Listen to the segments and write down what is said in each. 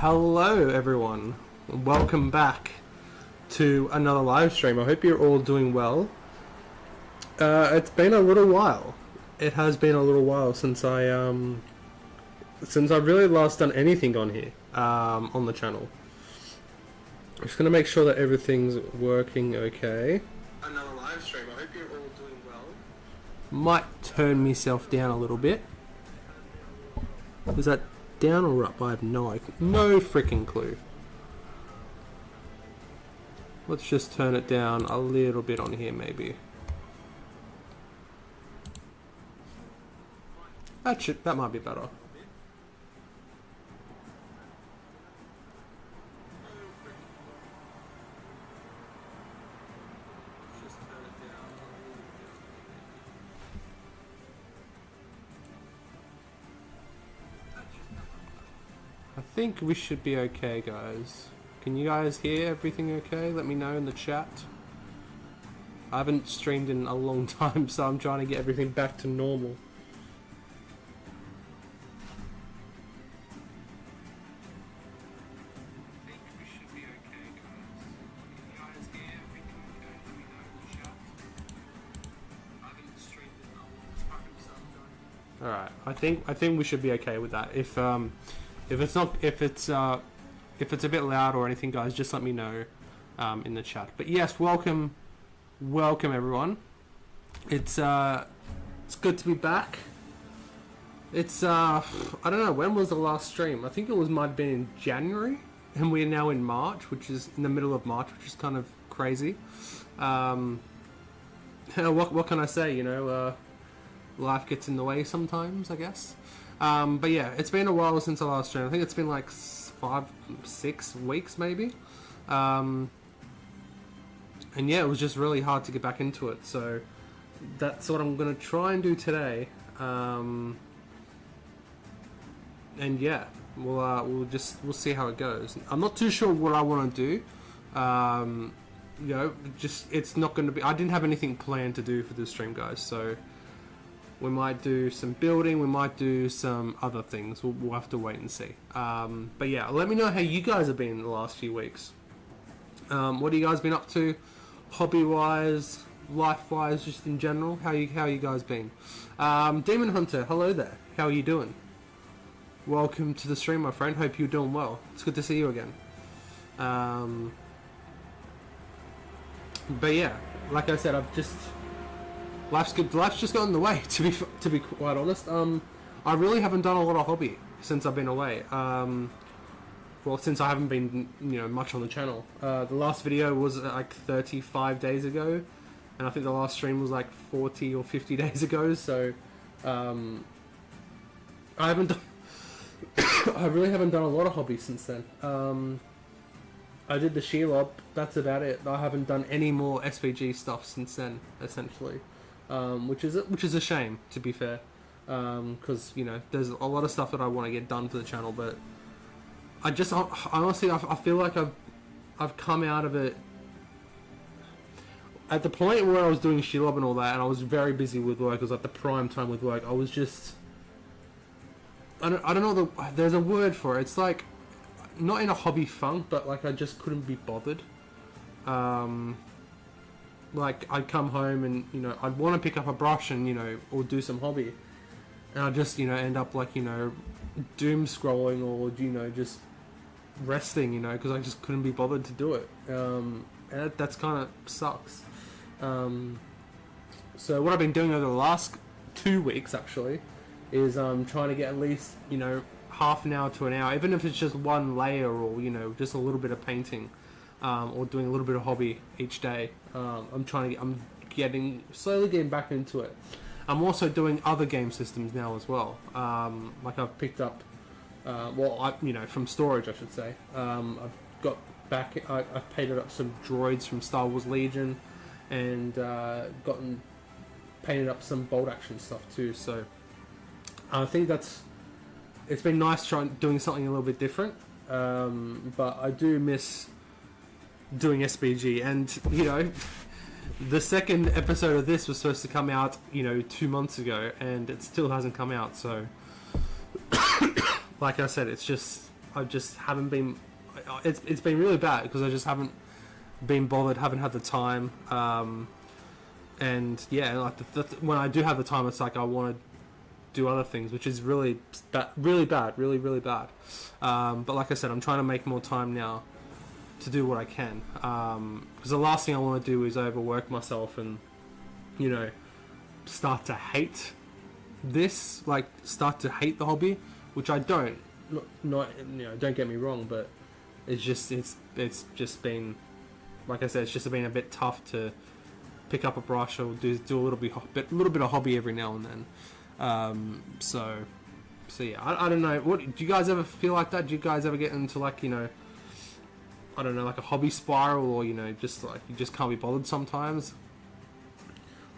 Hello everyone, welcome back to another live stream. I hope you're all doing well. It's been a little while. It has been a little while since I really last done anything on here, on the channel. I'm just gonna make sure that everything's working okay. Another live stream. I hope you're all doing well. Might turn myself down a little bit. Is that down or up? I have no freaking clue. Let's just turn it down a little bit on here, maybe. That might be better. I think we should be okay, guys. Can you guys hear everything okay? Let me know in the chat. I haven't streamed in a long time, so I'm trying to get everything back to normal. I think we should be okay, guys. Can you guys hear everything okay? Let me know in the chat. I haven't streamed in a long time, so I'm trying. Alright, I think we should be okay with that. If it's a bit loud or anything, guys, just let me know in the chat. But yes, welcome everyone. It's good to be back. It's I don't know, when was the last stream? I think it might have been in January, and we're now in March, which is in the middle of March, which is kind of crazy. What can I say? You know, life gets in the way sometimes, I guess. But yeah, it's been a while since the last stream. I think it's been like 5-6 weeks maybe. And yeah, it was just really hard to get back into it. So that's what I'm going to try and do today. And yeah, we'll see how it goes. I'm not too sure what I want to do. You know, it's not going to be. I didn't have anything planned to do for this stream, guys. So we might do some building, we might do some other things. We'll have to wait and see. But yeah, let me know how you guys have been in the last few weeks. What have you guys been up to, hobby-wise, life-wise, just in general? How you guys been? Demon Hunter, hello there. How are you doing? Welcome to the stream, my friend. Hope you're doing well. It's good to see you again. But yeah, like I said, life's just got in the way, to be quite honest. I really haven't done a lot of hobby since I've been away. Well, since I haven't been, you know, much on the channel. The last video was like 35 days ago, and I think the last stream was like 40 or 50 days ago. So I haven't done I really haven't done a lot of hobby since then. I did the Shelob, that's about it. I haven't done any more SBG stuff since then, essentially. Which is a shame, to be fair, because you know there's a lot of stuff that I want to get done for the channel, but honestly I feel like I've come out of it at the point where I was doing Shelob and all that, and I was very busy with work. It was like the prime time with work. I was just I don't know there's a word for it. It's like not in a hobby funk, but like I just couldn't be bothered. Like I'd come home and, you know, I'd want to pick up a brush and, you know, or do some hobby, and I'd just, you know, end up like, you know, doom scrolling or, you know, just resting, you know, because I just couldn't be bothered to do it. And that's kind of sucks. So what I've been doing over the last 2 weeks actually is trying to get at least, you know, half an hour to an hour, even if it's just one layer or, you know, just a little bit of painting. Or doing a little bit of hobby each day. I'm slowly getting back into it. I'm also doing other game systems now as well. Like I've picked up, you know, from storage, I should say. I've got back. I've painted up some droids from Star Wars Legion, and painted up some bolt action stuff too. So I think it's been nice doing something a little bit different. But I do miss doing SBG, and you know, the second episode of this was supposed to come out, you know, 2 months ago, and it still hasn't come out. So like I said, it's just I just haven't been. It's been really bad because I just haven't been bothered, haven't had the time, and yeah, like when I do have the time, it's like I want to do other things, which is really bad, really bad. But like I said, I'm trying to make more time now to do what I can, because the last thing I want to do is overwork myself and, you know, start to hate this, like start to hate the hobby, which I don't. Not you know, don't get me wrong, but it's just been, like I said, it's just been a bit tough to pick up a brush or do a little bit of hobby every now and then. So yeah, I don't know. What do you guys ever feel like that? Do you guys ever get into, like, you know, I don't know, like a hobby spiral, or, you know, just like you just can't be bothered sometimes?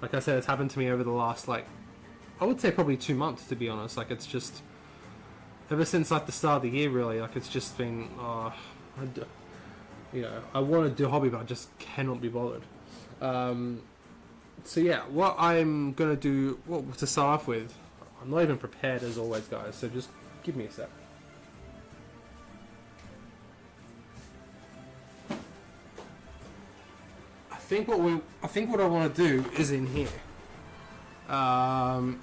Like I said, it's happened to me over the last, like, I would say probably 2 months, to be honest. Like, it's just ever since like the start of the year, really. Like, it's just been, you know, I want to do hobby, but I just cannot be bothered. So yeah, what I'm gonna do, well, to start off with, I'm not even prepared as always, guys. So just give me a sec. I think what I want to do is in here.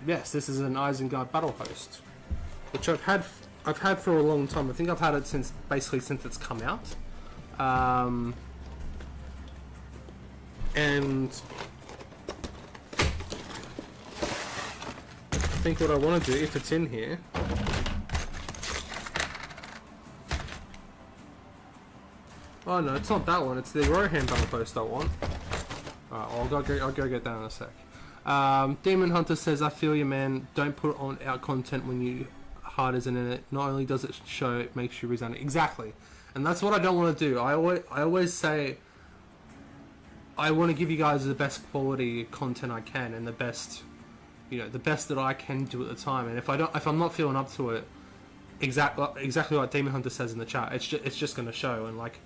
Yes, this is an Isengard Battle Host, which I've had for a long time. I think I've had it since it's come out. And I think what I want to do, if it's in here, oh no, it's not that one. It's the Rohan Battle Post I want. Alright, I'll go get that in a sec. Demon Hunter says, I feel you, man. Don't put on our content when your heart isn't in it. Not only does it show, it makes you resound. Exactly. And that's what I don't want to do. I always say I want to give you guys the best quality content I can, and the best, you know, the best that I can do at the time. And if I'm not feeling up to it, exactly like Demon Hunter says in the chat, it's just going to show. And like,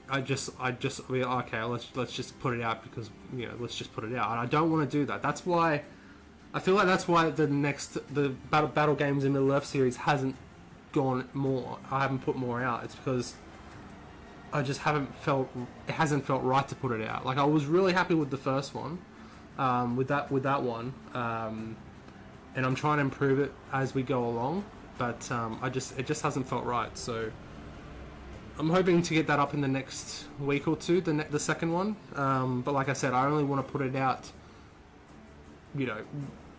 I just okay, let's just put it out because, you know, let's just put it out. And I don't want to do that. That's why I feel like the battle games in Middle Earth series hasn't gone more. I haven't put more out. It's because I just it hasn't felt right to put it out. Like, I was really happy with the first one, with that one, and I'm trying to improve it as we go along. But it just hasn't felt right. So I'm hoping to get that up in the next week or two, the second one. But like I said, I only want to put it out, you know,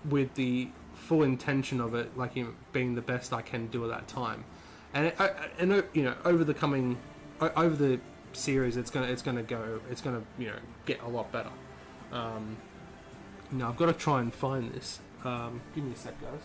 with the full intention of it, like, you know, being the best I can do at that time. And you know, over the series, it's gonna you know, get a lot better. Now I've got to try and find this. Give me a sec, guys.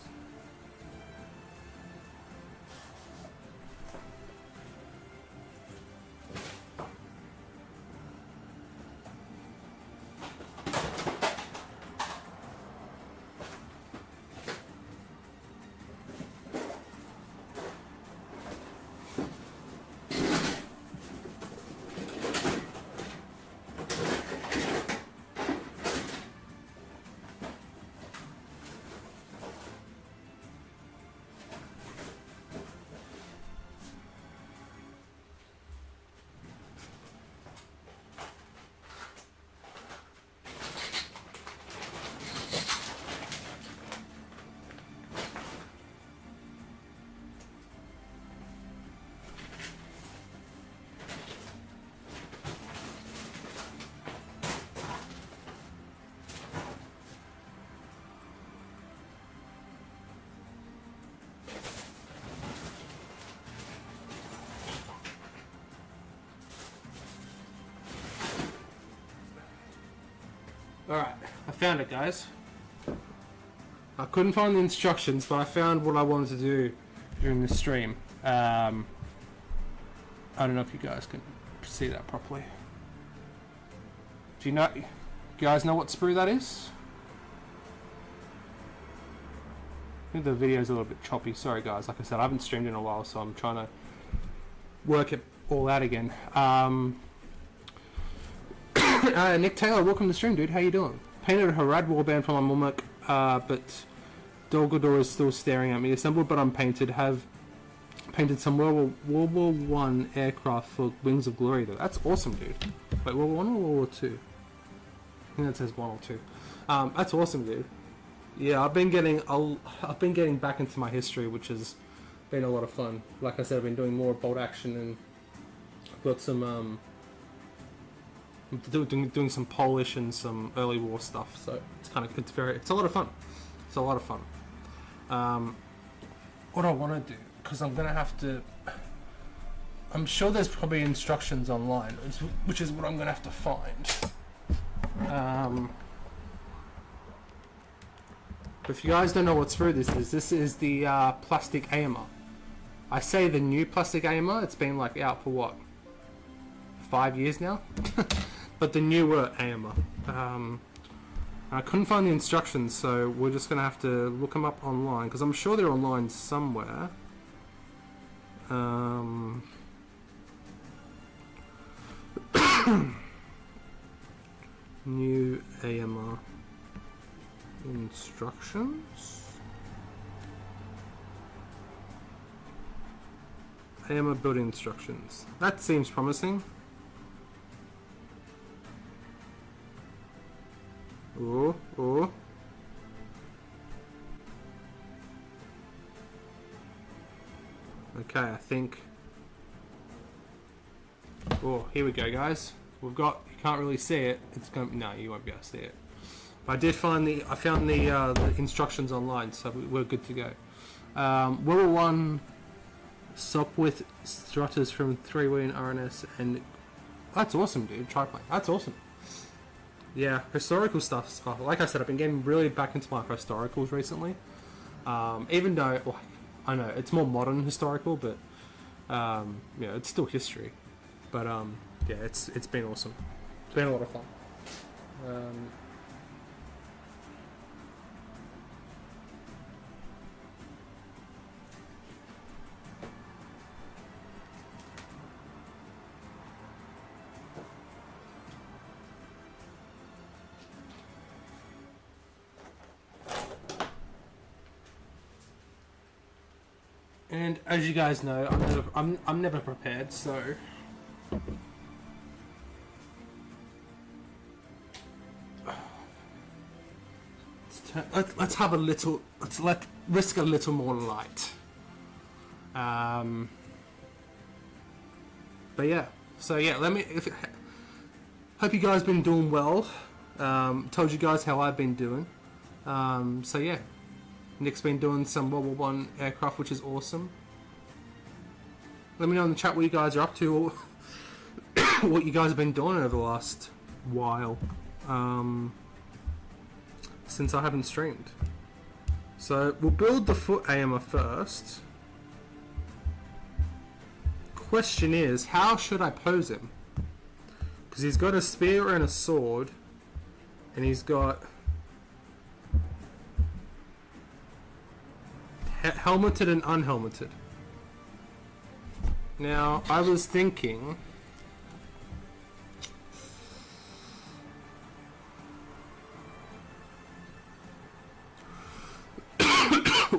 Alright, I found it, guys. I couldn't find the instructions, but I found what I wanted to do during the stream. I don't know if you guys can see that properly. Do you guys know what sprue that is? I think the video's a little bit choppy. Sorry, guys. Like I said, I haven't streamed in a while, so I'm trying to work it all out again. Nick Taylor, welcome to the stream, dude. How you doing? Painted a Harad warband for my Mumuk, but Dolgador is still staring at me. Assembled but unpainted. Have painted some World War I aircraft for Wings of Glory though. That's awesome, dude. Wait, World War I or World War II? I think that says 1 or 2. That's awesome, dude. Yeah, I've been getting back into my history, which has been a lot of fun. Like I said, I've been doing more bolt action, and I've got some doing some Polish and some early war stuff. So it's a lot of fun. It's a lot of fun. What I want to do, because I'm gonna have to. I'm sure there's probably instructions online, which is what I'm gonna have to find. But if you guys don't know what sprue this is the plastic AMR. I say the new plastic AMR. It's been like out for what, 5 years now. But the newer AMR. I couldn't find the instructions, so we're just gonna have to look them up online, because I'm sure they're online somewhere. New AMR instructions. AMR building instructions. That seems promising. Oh. Okay, I think. Oh, here we go, guys. We've got. You can't really see it. It's going. No, you won't be able to see it. But I found the instructions online, so we're good to go. World War One. Sopwith strutters from 3-wheel RNS, and that's awesome, dude. Triplane. That's awesome. Yeah, historical stuff. Like I said, I've been getting really back into my historicals recently. Even though, well, I know it's more modern historical, but yeah, it's still history. But yeah, it's been awesome. It's been a lot of fun. And as you guys know, I'm never prepared, so let's have a little. Let's risk a little more light. But yeah, so yeah, hope you guys been doing well. Told you guys how I've been doing. So yeah. Nick's been doing some World War I aircraft, which is awesome. Let me know in the chat what you guys are up to, or what you guys have been doing over the last while, since I haven't streamed. So we'll build the foot AMR first. Question is, how should I pose him? Because he's got a spear and a sword, and he's got helmeted and unhelmeted. Now, I was thinking,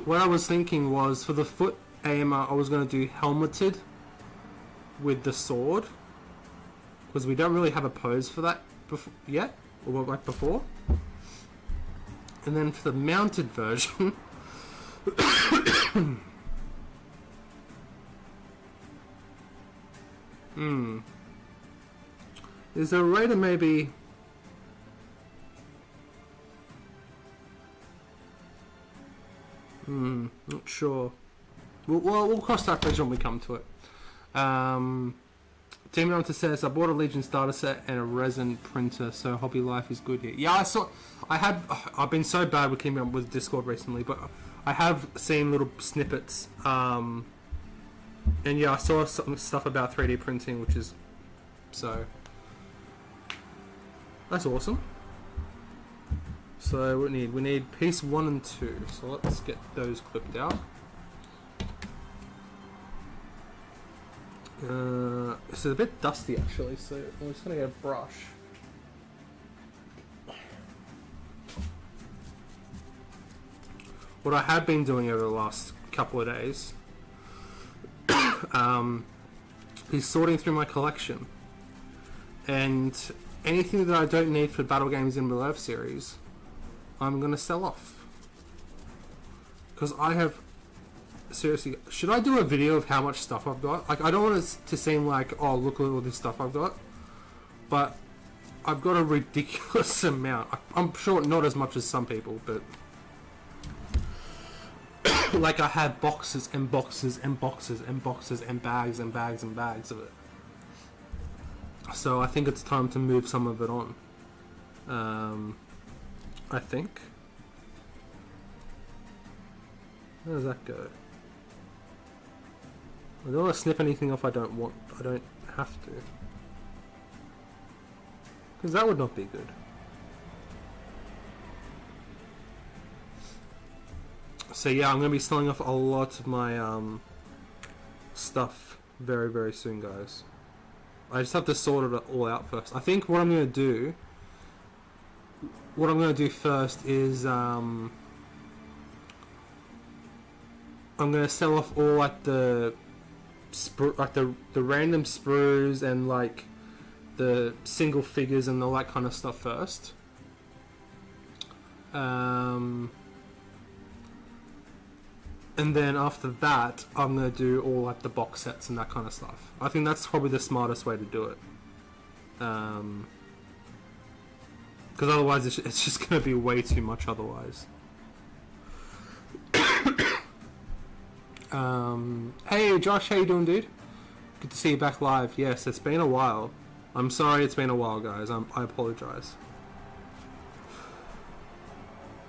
what I was thinking was, for the foot AMR, I was going to do helmeted with the sword, because we don't really have a pose for that yet, or like before. And then for the mounted version, is there a way to maybe not sure. We'll cross that bridge when we come to it. Team Hunter says, I bought a Legion starter set and a resin printer, so hobby life is good here. Yeah, I've been so bad with keeping up with Discord recently, but I have seen little snippets, and yeah, I saw some stuff about 3D printing, which is, so, that's awesome. So we need piece 1 and 2, so let's get those clipped out. This is a bit dusty actually, so I'm just gonna get a brush. What I have been doing over the last couple of days is sorting through my collection, and anything that I don't need for battle games in Reserve series, I'm gonna sell off. Because I have, seriously, should I do a video of how much stuff I've got? Like, I don't want it to seem like, oh, look at all this stuff I've got, but I've got a ridiculous amount. I'm sure not as much as some people, but like, I have boxes and boxes and boxes and boxes and bags and bags and bags of it. So I think it's time to move some of it on. I think. Where does that go? I don't want to snip anything off I don't want. I don't have to. Because that would not be good. So yeah, I'm going to be selling off a lot of my stuff very, very soon, guys. I just have to sort it all out first. I think what I'm going to do first is I'm going to sell off all like the random sprues and like the single figures and all that kind of stuff first. And then after that, I'm going to do all like the box sets and that kind of stuff. I think that's probably the smartest way to do it. Because otherwise it's just going to be way too much otherwise. Hey Josh, how you doing, dude? Good to see you back live. Yes, it's been a while. I'm sorry it's been a while, guys. I apologize.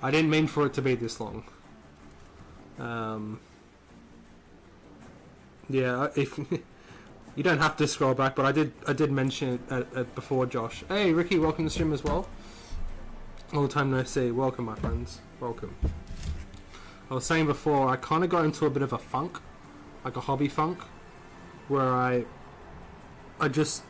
I didn't mean for it to be this long. Yeah, if you don't have to scroll back, but I did mention it before, Josh. Hey Ricky, welcome to the stream as well. All the time no see. Welcome, my friends. Welcome. I was saying before, I kind of got into a bit of a funk, like a hobby funk, where I just,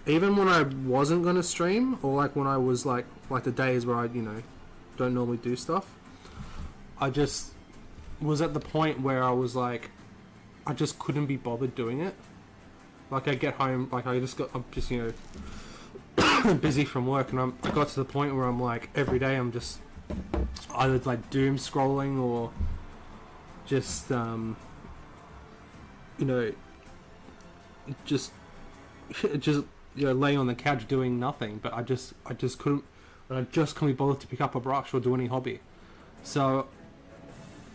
even when I wasn't gonna stream, or like when I was like the days where I don't normally do stuff, I just was at the point where I was like, I just couldn't be bothered doing it. Like I get home, like I'm just busy from work, and I got to the point where I'm like, every day I'm just either like doom scrolling or just just laying on the couch doing nothing. But I just couldn't be bothered to pick up a brush or do any hobby. So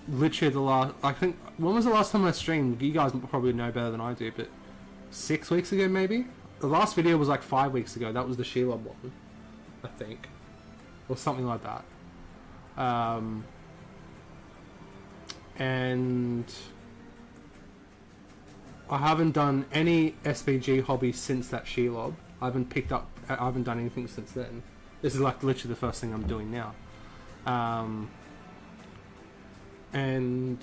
literally I think, when was the last time I streamed? You guys probably know better than I do, but 6 weeks ago maybe? The last video was like 5 weeks ago. That was the Sheila one, I think, or something like that. And I haven't done any SBG hobby since that Shelob. I haven't done anything since then. This is like literally the first thing I'm doing now. And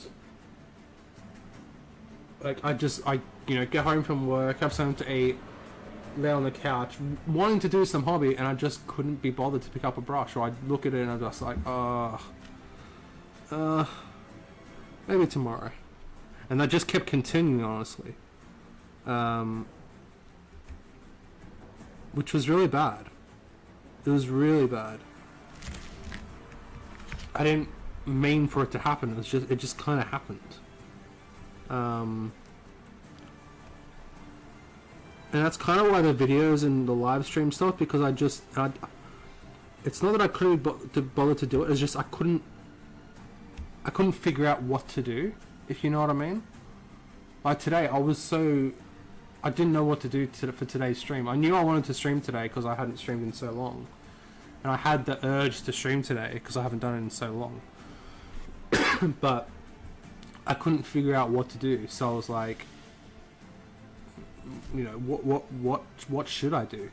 like I get home from work, have something to eat, lay on the couch, wanting to do some hobby, and I just couldn't be bothered to pick up a brush. Or I'd look at it and I'm just like, maybe tomorrow. And that just kept continuing, honestly. Which was really bad. It was really bad. I didn't mean for it to happen. It just kind of happened. And that's kind of why the videos and the live stream stuff, because it's not that I couldn't bother to do it. It's just I couldn't figure out what to do, if you know what I mean. Like today, I didn't know what to do for today's stream. I knew I wanted to stream today because I hadn't streamed in so long, and I had the urge to stream today because I haven't done it in so long. But I couldn't figure out what to do, so I was like, what should I do?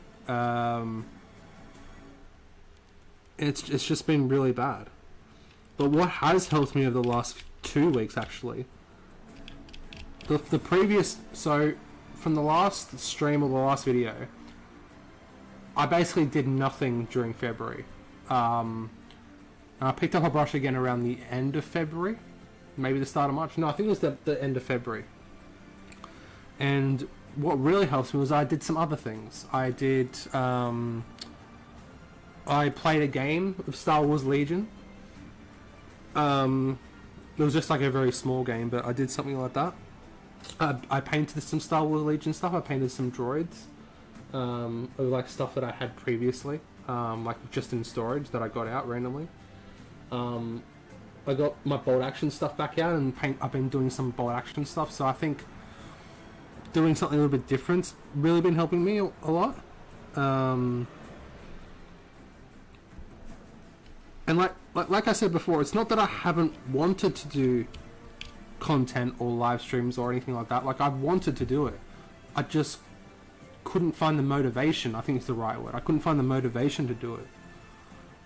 It's just been really bad. But what has helped me over the last 2 weeks, actually, the previous, so from the last stream or the last video, I basically did nothing during February. And I picked up a brush again around the end of February, maybe the start of March. No, I think it was the end of February. And what really helps me was I did some other things. I played a game of Star Wars Legion. It was just like a very small game, but I did something like that. I painted some Star Wars Legion stuff. I painted some droids of like stuff that I had previously, like just in storage that I got out randomly. I got my bolt action stuff back out, and I've been doing some bolt action stuff. So I think doing something a little bit different's really been helping me a lot. And like I said before, it's not that I haven't wanted to do content or live streams or anything like that. Like, I've wanted to do it. I just couldn't find the motivation. I think it's the right word. I couldn't find the motivation to do it,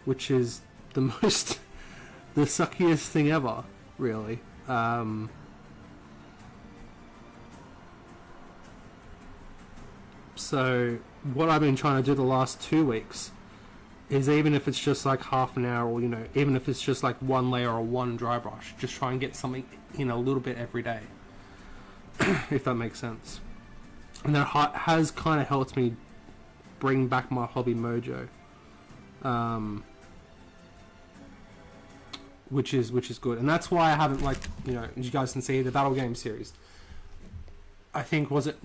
which is the the suckiest thing ever, really. So what I've been trying to do the last 2 weeks is, even if it's just like half an hour, or even if it's just like one layer or one dry brush, just try and get something in a little bit every day, if that makes sense. And that has kind of helped me bring back my hobby mojo, which is good. And that's why I haven't, like, as you guys can see, the battle game series, I think, was it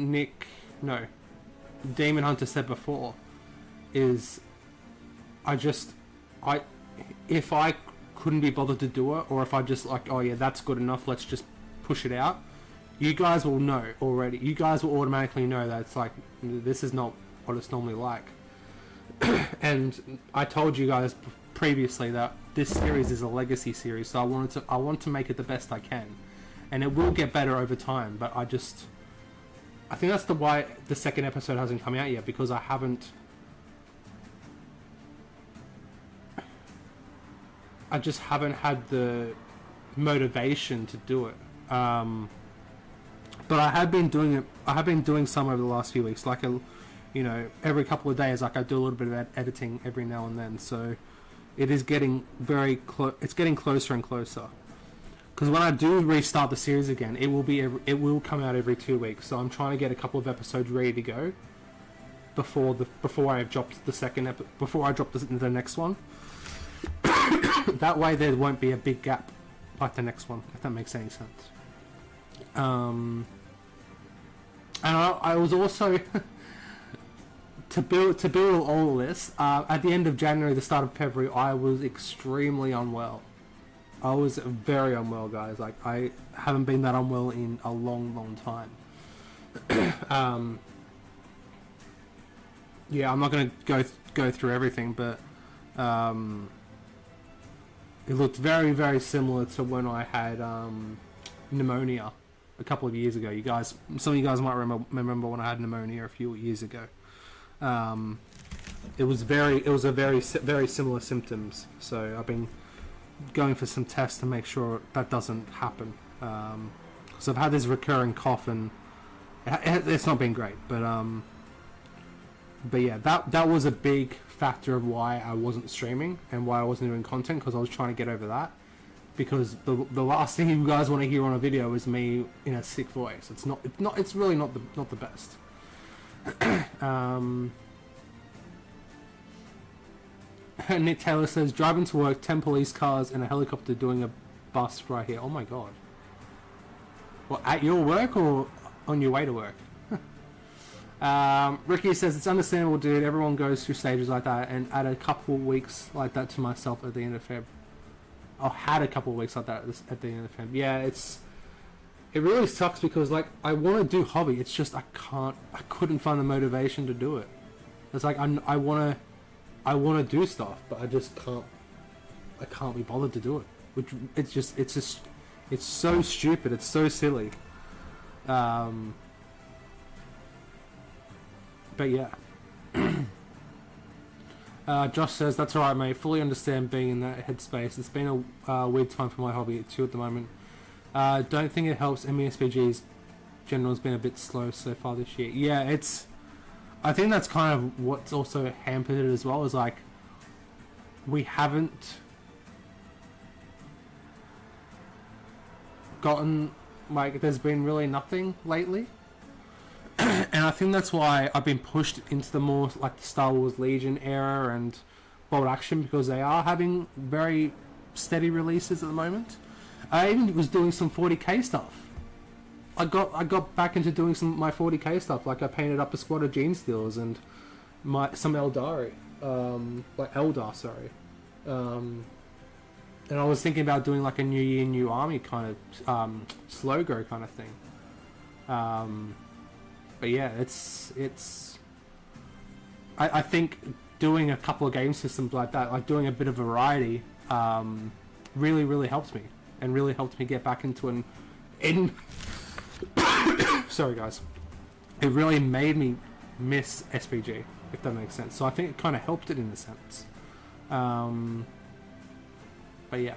Demon Hunter said before, is if I couldn't be bothered to do it, or if I just like, oh yeah, that's good enough, let's just push it out, you guys will know already. You guys will automatically know that it's like, this is not what it's normally like. And I told you guys previously that this series is a legacy series, so I want to make it the best I can, and it will get better over time. But I think that's why the second episode hasn't come out yet, because I just haven't had the motivation to do it. But I have been doing it. I have been doing some over the last few weeks, like every couple of days. Like, I do a little bit of editing every now and then. So it is getting very close. It's getting closer and closer. Because when I do restart the series again, it will come out every 2 weeks. So I'm trying to get a couple of episodes ready to go before I drop the next one. That way there won't be a big gap like the next one, if that makes any sense. And I was also to build all this at the end of January, the start of February, I was extremely unwell. I was very unwell, guys. Like, I haven't been that unwell in a long time. Yeah, I'm not going to go through everything, but it looked very similar to when I had pneumonia a couple of years ago. Some of you guys might remember when I had pneumonia a few years ago. It was very similar symptoms. So I've been going for some tests to make sure that doesn't happen. So I've had this recurring cough, and it's not been great. But yeah, that was a big factor of why I wasn't streaming and why I wasn't doing content, because I was trying to get over that. Because the last thing you guys want to hear on a video is me in a sick voice. It's really not the best. Nick Taylor says, driving to work, 10 police cars and a helicopter doing a bust right here. Oh my god. Well, at your work or on your way to work? Ricky says, it's understandable, dude. Everyone goes through stages like that, and add a couple of weeks like that to myself at the end of Feb. I had a couple of weeks like that at the end of Feb. Yeah, it really sucks, because like, I want to do hobby. It's just I couldn't find the motivation to do it. It's like I want to do stuff, but I just can't. I can't be bothered to do it. Which it's so stupid. It's so silly. But yeah. Josh says, that's alright, mate. Fully understand being in that headspace. It's been a weird time for my hobby too at the moment. Don't think it helps. SBG's general has been a bit slow so far this year. Yeah, I think that's kind of what's also hampered it as well, is like, we haven't gotten, like, there's been really nothing lately. and I think that's why I've been pushed into the more like the Star Wars Legion era and Bolt Action, because they are having very steady releases at the moment. I even was doing some 40k stuff. I got back into doing some my 40k stuff. Like I painted up a squad of Gene Stealers and some Eldari, like Eldar, sorry. And I was thinking about doing like a New Year, New Army kind of slogo kind of thing. But yeah, I think doing a couple of game systems like that, like doing a bit of variety, really helped me, and really helped me get back into sorry guys, it really made me miss SBG, if that makes sense. So I think it kind of helped it in a sense. But yeah.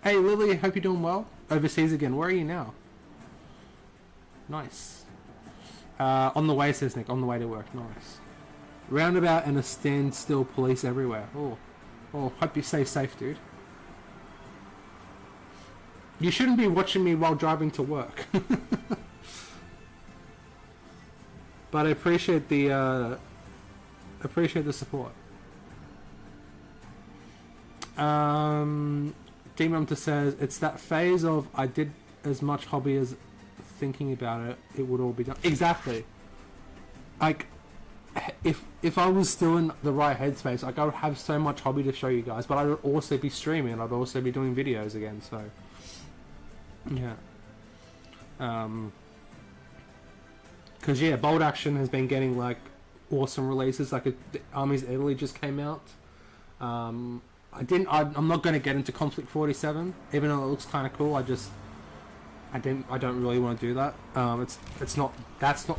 Hey Lily, hope you're doing well. Overseas again. Where are you now? Nice. On the way, says Nick. On the way to work. Nice. Roundabout and a standstill, police everywhere. Oh, hope you stay safe, dude. You shouldn't be watching me while driving to work. But I appreciate the support. Demon says it's that phase of I did as much hobby as thinking about it, it would all be done. Exactly. Like, if I was still in the right headspace, like I would have so much hobby to show you guys, but I would also be streaming and I'd also be doing videos again. So, yeah. Because yeah, Bolt Action has been getting like awesome releases. Like Armies Italy just came out. I'm not going to get into Conflict 47, even though it looks kind of cool. I don't really want to do that. That's not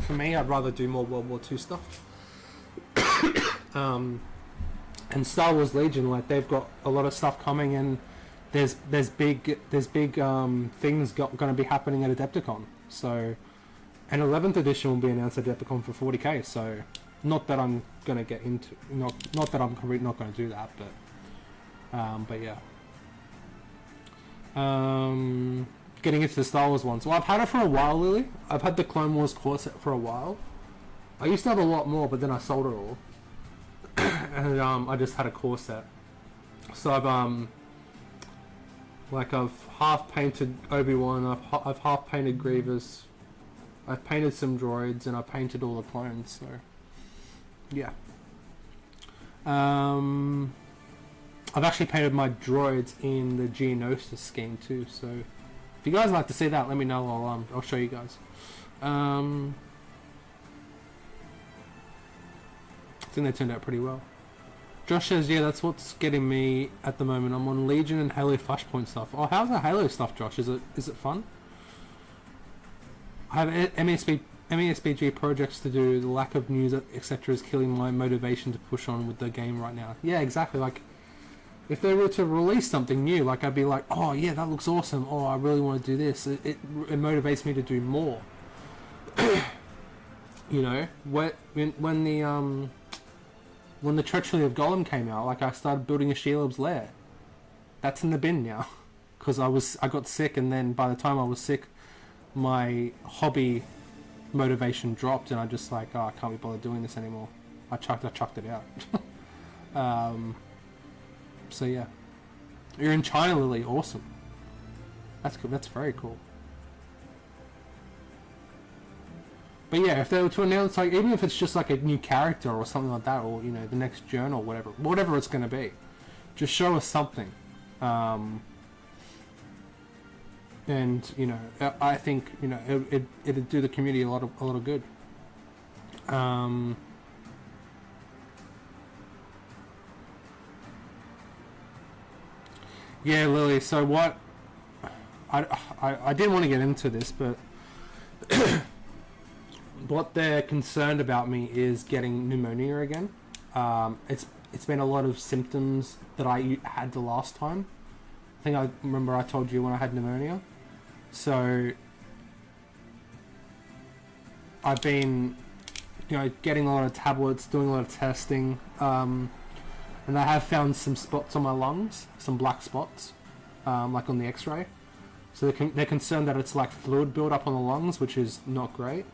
for me. I'd rather do more World War II stuff. And Star Wars Legion, like they've got a lot of stuff coming, and there's big things going to be happening at Adepticon. So, an 11th edition will be announced at Adepticon for 40k. So, not that I'm going to get into, not that I'm not going to do that, but yeah. Getting into the Star Wars ones. Well, I've had it for a while, Lily. I've had the Clone Wars core set for a while. I used to have a lot more, but then I sold it all. And I just had a core set. So I've half painted Obi-Wan, I've half painted Grievous, I've painted some droids, and I've painted all the clones, so yeah. I've actually painted my droids in the Geonosis scheme too, so if you guys like to see that, let me know. I'll show you guys. I think they turned out pretty well. Josh says, yeah, that's what's getting me at the moment. I'm on Legion and Halo Flashpoint stuff. Oh, how's the Halo stuff, Josh? Is it fun? I have MESBG projects to do. The lack of news, etc. is killing my motivation to push on with the game right now. Yeah, exactly. Like, if they were to release something new, like I'd be like, oh yeah, that looks awesome. Oh, I really want to do this. It motivates me to do more. You know, when the Treachery of Gollum came out, like I started building a Shelob's Lair. That's in the bin now, because I got sick, and then by the time I was sick, my hobby motivation dropped, and I just like, oh, I can't be bothered doing this anymore. I chucked it out. So yeah, you're in China, Lily. Awesome. That's cool. That's very cool. But yeah, if they were to announce, like, even if it's just like a new character or something like that, or you know, the next journal, whatever it's going to be, just show us something. And you know, I think you know it'd do the community a lot of good. Yeah, Lily. So what? I didn't want to get into this, but what they're concerned about me is getting pneumonia again. It's been a lot of symptoms that I had the last time. I think I remember I told you when I had pneumonia. So I've been, you know, getting a lot of tablets, doing a lot of testing, and I have found some spots on my lungs, some black spots, like on the X-ray. So they're concerned that it's like fluid build-up on the lungs, which is not great.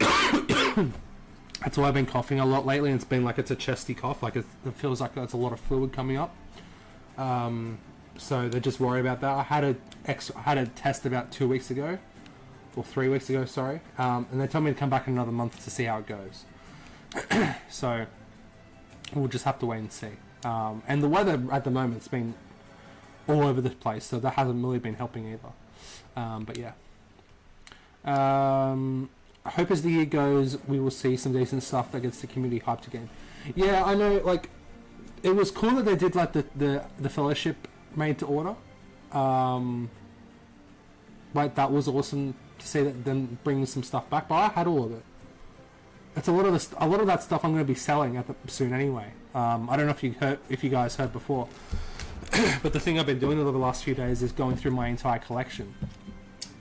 That's why I've been coughing a lot lately, and it's been like it's a chesty cough, like it feels like there's a lot of fluid coming up. So they just worry about that. I had a test about 2 weeks ago, or 3 weeks ago, sorry, and they told me to come back in another month to see how it goes. So we'll just have to wait and see. And the weather at the moment's been all over the place, so that hasn't really been helping either. But yeah. I hope as the year goes, we will see some decent stuff that gets the community hyped again. Yeah, I know, like, it was cool that they did, like, the fellowship made to order. Like, that was awesome to see that them bringing some stuff back, but I had all of it. It's a lot of that stuff I'm going to be selling soon anyway. I don't know if you guys heard before, but the thing I've been doing over the last few days is going through my entire collection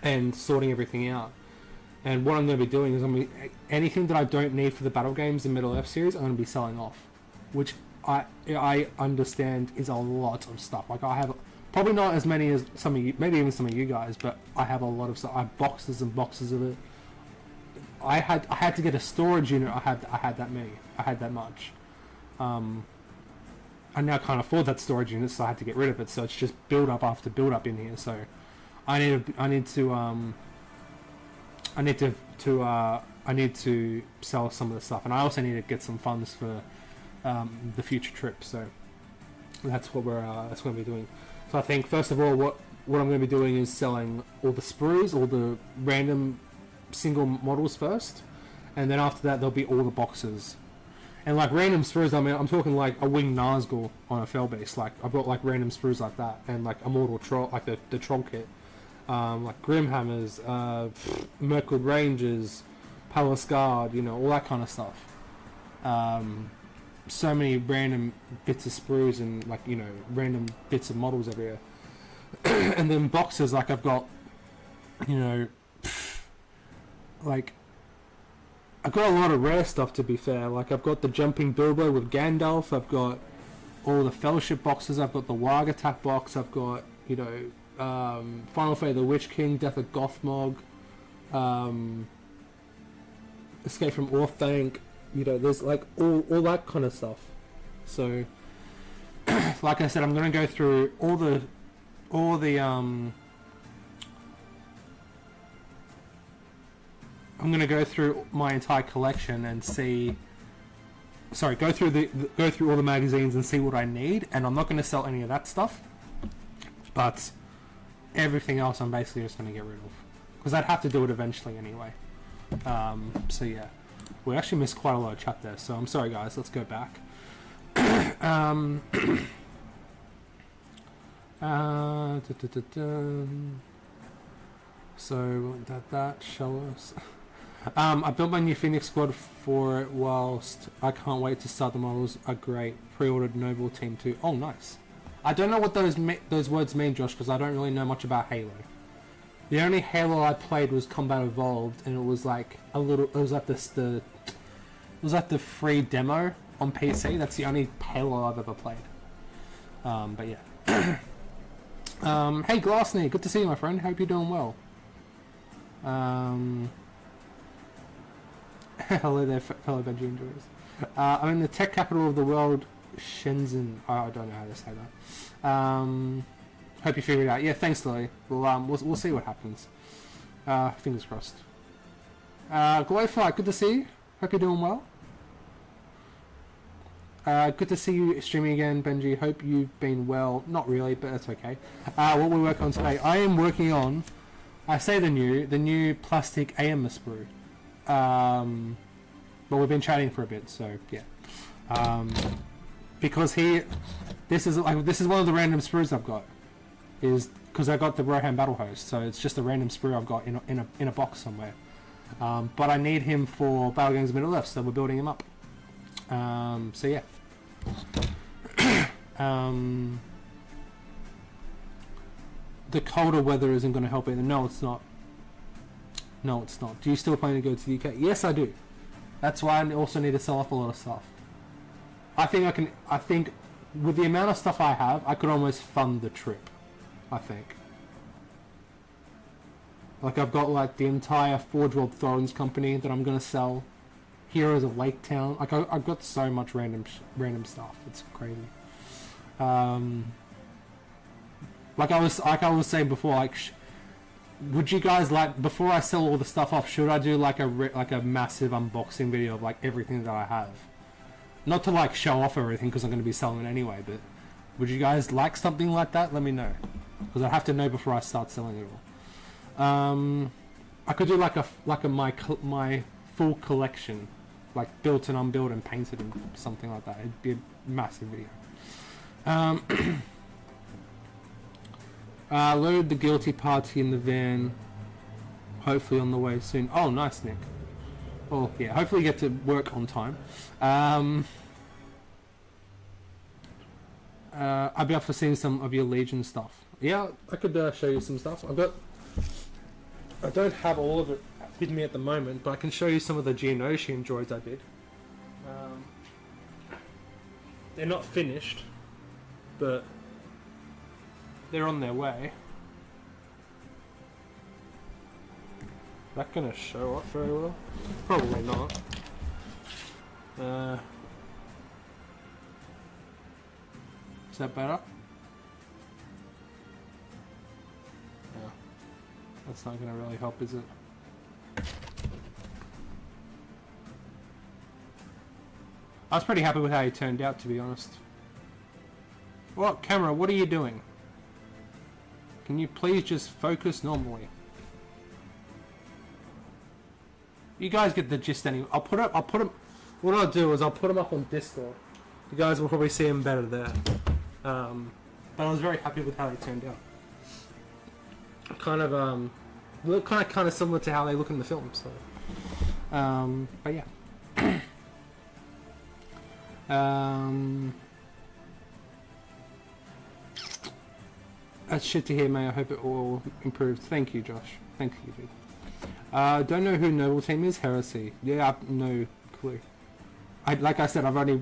and sorting everything out. And what I'm going to be doing is anything that I don't need for the battle games and Middle Earth series, I'm going to be selling off, which I understand is a lot of stuff. Like, I have probably not as many as some of you, maybe even some of you guys, but I have a lot of stuff. I have boxes and boxes of it. I had to get a storage unit. I had that many. I had that much. I now can't afford that storage unit, so I had to get rid of it. So it's just build up after build up in here. So I need to sell some of the stuff, and I also need to get some funds for the future trip. So that's what that's going to be doing. So I think first of all, what I'm going to be doing is selling all the sprues, all the random single models first, and then after that there'll be all the boxes. And like random sprues, I mean, I'm talking like a winged Nazgul on a fell base. Like I've got like random sprues like that, and like a mortal troll, like the troll kit. Like Grimhammers, Mirkwood Rangers, Palace Guard, you know, all that kind of stuff. So many random bits of sprues and, like, you know, random bits of models everywhere. And then boxes, like I've got, you know, like, I've got a lot of rare stuff, to be fair. Like, I've got the Jumping Bilbo with Gandalf, I've got all the Fellowship boxes, I've got the Warg Attack box, I've got, you know, Final Fate of the Witch King, Death of Gothmog, Escape from Orthanc, you know, there's like all that kind of stuff. So, like I said, I'm going to go through all the I'm going to go through my entire collection and see. Sorry, go through all the magazines and see what I need, and I'm not going to sell any of that stuff, but everything else I'm basically just going to get rid of, because I'd have to do it eventually anyway. So yeah, we actually missed quite a lot of chat there, so I'm sorry guys, let's go back. So that show us. I built my new Phoenix squad for it whilst I can't wait to start. The models are great. Pre-ordered Noble Team 2. Oh, nice. I don't know what those words mean, Josh, because I don't really know much about Halo. The only Halo I played was Combat Evolved, and it was like a little. It was like the free demo on PC. That's the only Halo I've ever played. But yeah. Hey Glassney, good to see you, my friend. Hope you're doing well. Hello there, fellow Benji enjoyers. I'm in the tech capital of the world, Shenzhen. Oh, I don't know how to say that. Hope you figured it out. Yeah, thanks, Lily. We'll see what happens. Fingers crossed. Glowfight, good to see you. Hope you're doing well. Good to see you streaming again, Benji. Hope you've been well. Not really, but that's okay. What we work on today, I am working on. I say the new plastic AM sprue. But we've been chatting for a bit, so yeah. Because this is one of the random sprues I've got. Is because I got the Rohan Battle Host, so it's just a random sprue I've got in a box somewhere. But I need him for Battle Games Middle Earth, so we're building him up. So yeah. The colder weather isn't going to help either. No, it's not. No, it's not. Do you still plan to go to the UK? Yes, I do. That's why I also need to sell off a lot of stuff. I think with the amount of stuff I have, I could almost fund the trip. I think. Like I've got like the entire Forge World Thrones company that I'm gonna sell. Heroes of Lake Town. Like I've got so much random stuff. It's crazy. Like I was saying before, like would you guys like, before I sell all the stuff off, should I do like a massive unboxing video of like everything that I have? Not to like show off everything because I'm going to be selling it anyway, but would you guys like something like that? Let me know, because I have to know before I start selling it all. I could do like my full collection, like built and unbuilt and painted and something like that. It'd be a massive video. Load the guilty party in the van. Hopefully on the way soon. Oh, nice, Nick. Oh, yeah. Hopefully you get to work on time. I'd be up for seeing some of your Legion stuff. Yeah, I could show you some stuff. I don't have all of it with me at the moment, but I can show you some of the Geonosian droids I did. They're not finished, but they're on their way. Is that gonna show up very well? Probably not. Is that better? Yeah. That's not gonna really help, is it? I was pretty happy with how he turned out, to be honest. What, camera, what are you doing? Can you please just focus normally? You guys get the gist anyway. I'll put them. What I'll do is I'll put them up on Discord. You guys will probably see them better there. But I was very happy with how they turned out. Kind of look kind of similar to how they look in the film. So, but yeah. That's shit to hear, mate. I hope it all improves. Thank you, Josh. Thank you, dude. Don't know who Noble Team is. Heresy. Yeah, I've no clue. Like I said, I've only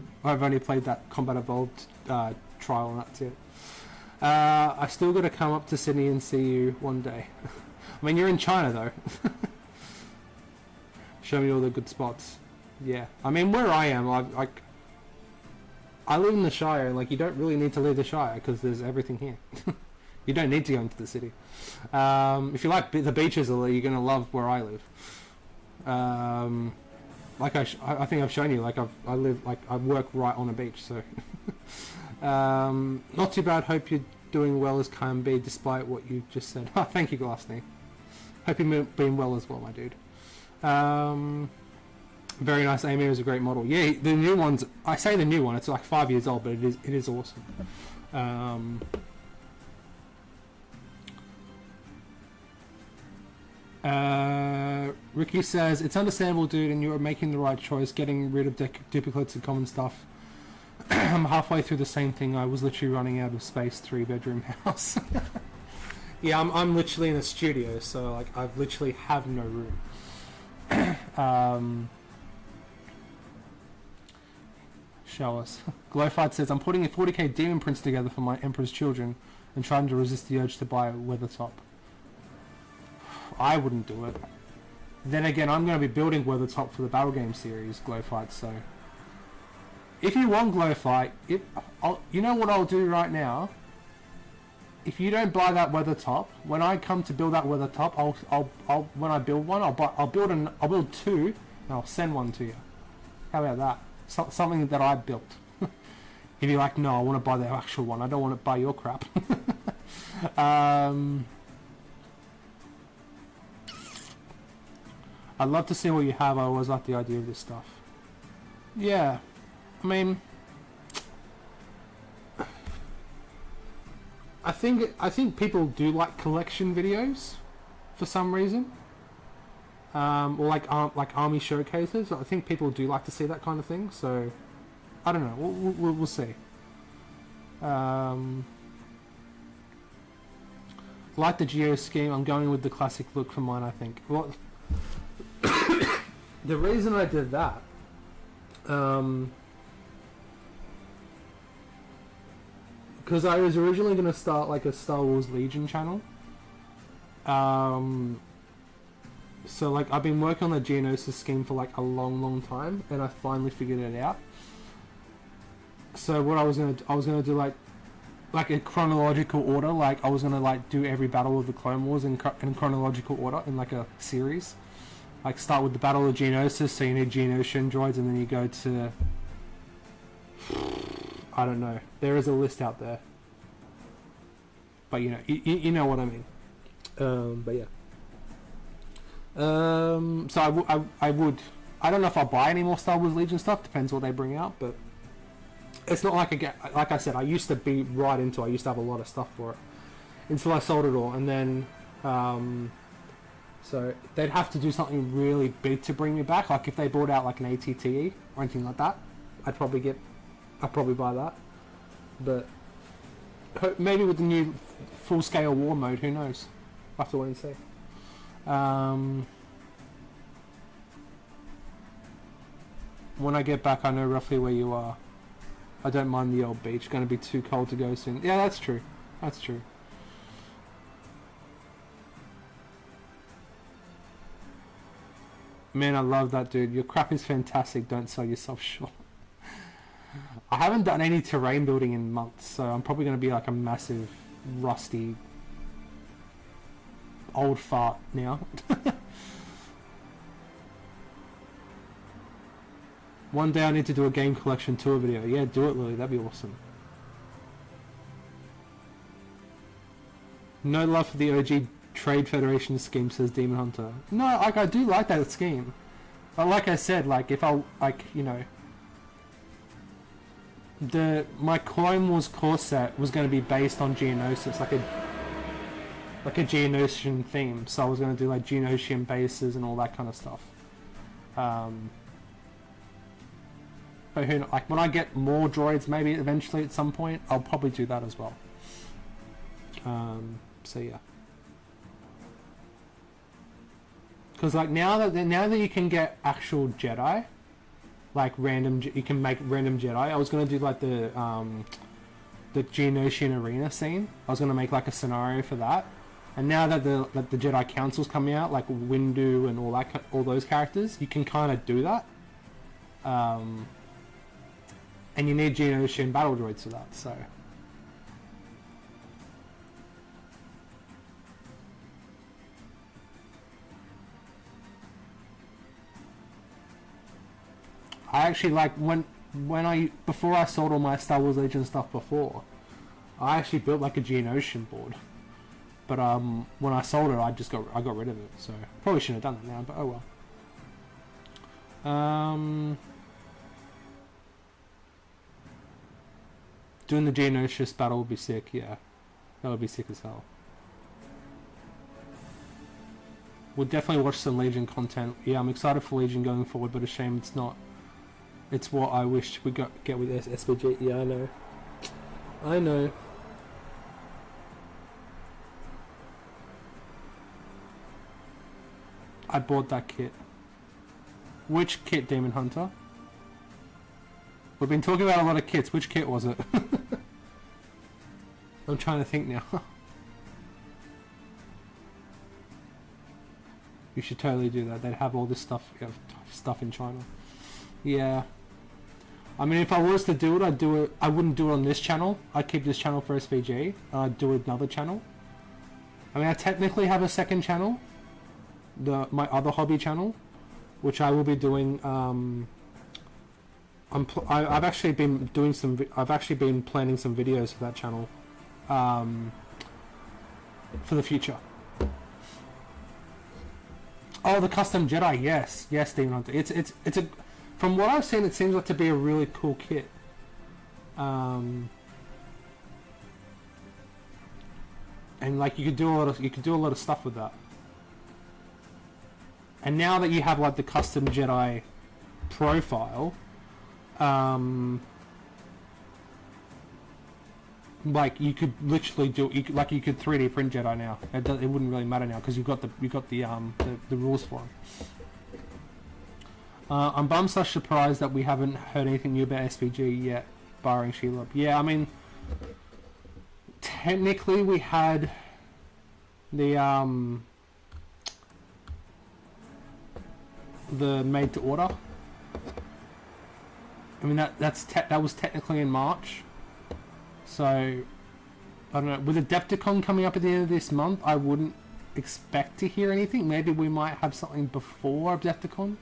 played that Combat Evolved trial, and that's it. I still got to come up to Sydney and see you one day. I mean, you're in China though. Show me all the good spots. Yeah, I mean, where I am, I live in the Shire, and like you don't really need to leave the Shire because there's everything here. You don't need to go into the city. If you like the beaches, you're gonna love where I live. Like I think I've shown you. Like I work right on a beach, so not too bad. Hope you're doing well as can be, despite what you just said. Oh, thank you, Glassney. Hope you're being well as well, my dude. Very nice. Amy is a great model. Yeah, the new ones. I say the new one. It's like 5 years old, but it is awesome. Ricky says, it's understandable, dude, and you are making the right choice, getting rid of duplicates and common stuff. I'm halfway through the same thing. I was literally running out of space, 3-bedroom house. Yeah, I'm literally in a studio, so like I literally have no room. Show us. Glowfight says, I'm putting a 40k demon prints together for my Emperor's children and trying to resist the urge to buy a Weathertop. I wouldn't do it. Then again, I'm going to be building Weathertop for the Battle Game series, Glowfight, so... If you want Glowfight, you know what I'll do right now? If you don't buy that Weathertop, when I come to build that Weathertop, I'll when I build one, I'll build two, and I'll send one to you. How about that? Something that I built. If you're like, no, I want to buy the actual one. I don't want to buy your crap. I'd love to see what you have. I always like the idea of this stuff. Yeah, I mean, I think people do like collection videos for some reason, or like army showcases. I think people do like to see that kind of thing. So I don't know. We'll see. Like the Geo scheme, I'm going with the classic look for mine. I think. Well, the reason I did that, because I was originally going to start like a Star Wars Legion channel, So like I've been working on the Geonosis scheme for like a long time, and I finally figured it out. So what I was gonna do like a chronological order. Like I was gonna like do every battle of the Clone Wars in chronological order in like a series. Like start with the Battle of Geonosis, so you need Geonosian droids, and then you go to, I don't know. There is a list out there, but you know, you know what I mean. But yeah. So I would. I don't know if I'll buy any more Star Wars Legion stuff. Depends what they bring out, but it's not like like I said, I used to be right into. I used to have a lot of stuff for it until I sold it all, and then so they'd have to do something really big to bring me back. Like if they brought out like an ATTE or anything like that, I'd probably buy that. But maybe with the new full-scale war mode, who knows? I'll have to wait and see. When I get back, I know roughly where you are. I don't mind the old beach. Going to be too cold to go soon. Yeah, that's true. That's true. Man, I love that, dude. Your crap is fantastic. Don't sell yourself short. I haven't done any terrain building in months, so I'm probably going to be like a massive, rusty, old fart now. One day I need to do a game collection tour video. Yeah, do it, Lily. That'd be awesome. No love for the OG Trade Federation scheme, says Demon Hunter. No, like I do like that scheme. But like I said, like if I like, you know, my Clone Wars core set was going to be based on Geonosis, like a Geonosian theme. So I was going to do like Geonosian bases and all that kind of stuff. But who, like when I get more droids, maybe eventually at some point, I'll probably do that as well. So yeah. Because like now that you can get actual Jedi, like you can make random Jedi. I was gonna do like the Geonosian arena scene. I was gonna make like a scenario for that. And now that the Jedi Council's coming out, like Windu and all those characters, you can kind of do that. And you need Geonosian battle droids for that. So. I actually like before I sold all my Star Wars Legion stuff before, I actually built like a Geonosian board. But when I sold it, I got rid of it. So probably shouldn't have done it now, but oh well. Doing the Geonosian battle would be sick. Yeah, that would be sick as hell. We'll definitely watch some Legion content. Yeah, I'm excited for Legion going forward, but a shame it's not. It's what I wished we get with SBG. Yeah, I know. I know. I bought that kit. Which kit, Demon Hunter? We've been talking about a lot of kits. Which kit was it? I'm trying to think now. You should totally do that. They'd have all this stuff in China. Yeah. I mean, if I was to do it, I'd do it. I wouldn't do it on this channel. I'd keep this channel for SBG. I'd do another channel. I mean, I technically have a second channel, my other hobby channel, which I will be doing. I've actually been doing some. I've actually been planning some videos for that channel, for the future. Oh, the custom Jedi. Yes, Demon Hunter. It's a. From what I've seen, it seems like to be a really cool kit. And like you could do a lot of stuff with that. And now that you have like the custom Jedi profile, like you could literally you could 3D print Jedi now. It wouldn't really matter now because you've got the rules for them. I'm bummed / surprised that we haven't heard anything new about SBG yet, barring Shelob. Yeah, I mean, technically we had the the made to order. I mean that was technically in March, so I don't know. With Adepticon coming up at the end of this month, I wouldn't expect to hear anything. Maybe we might have something before Adepticon,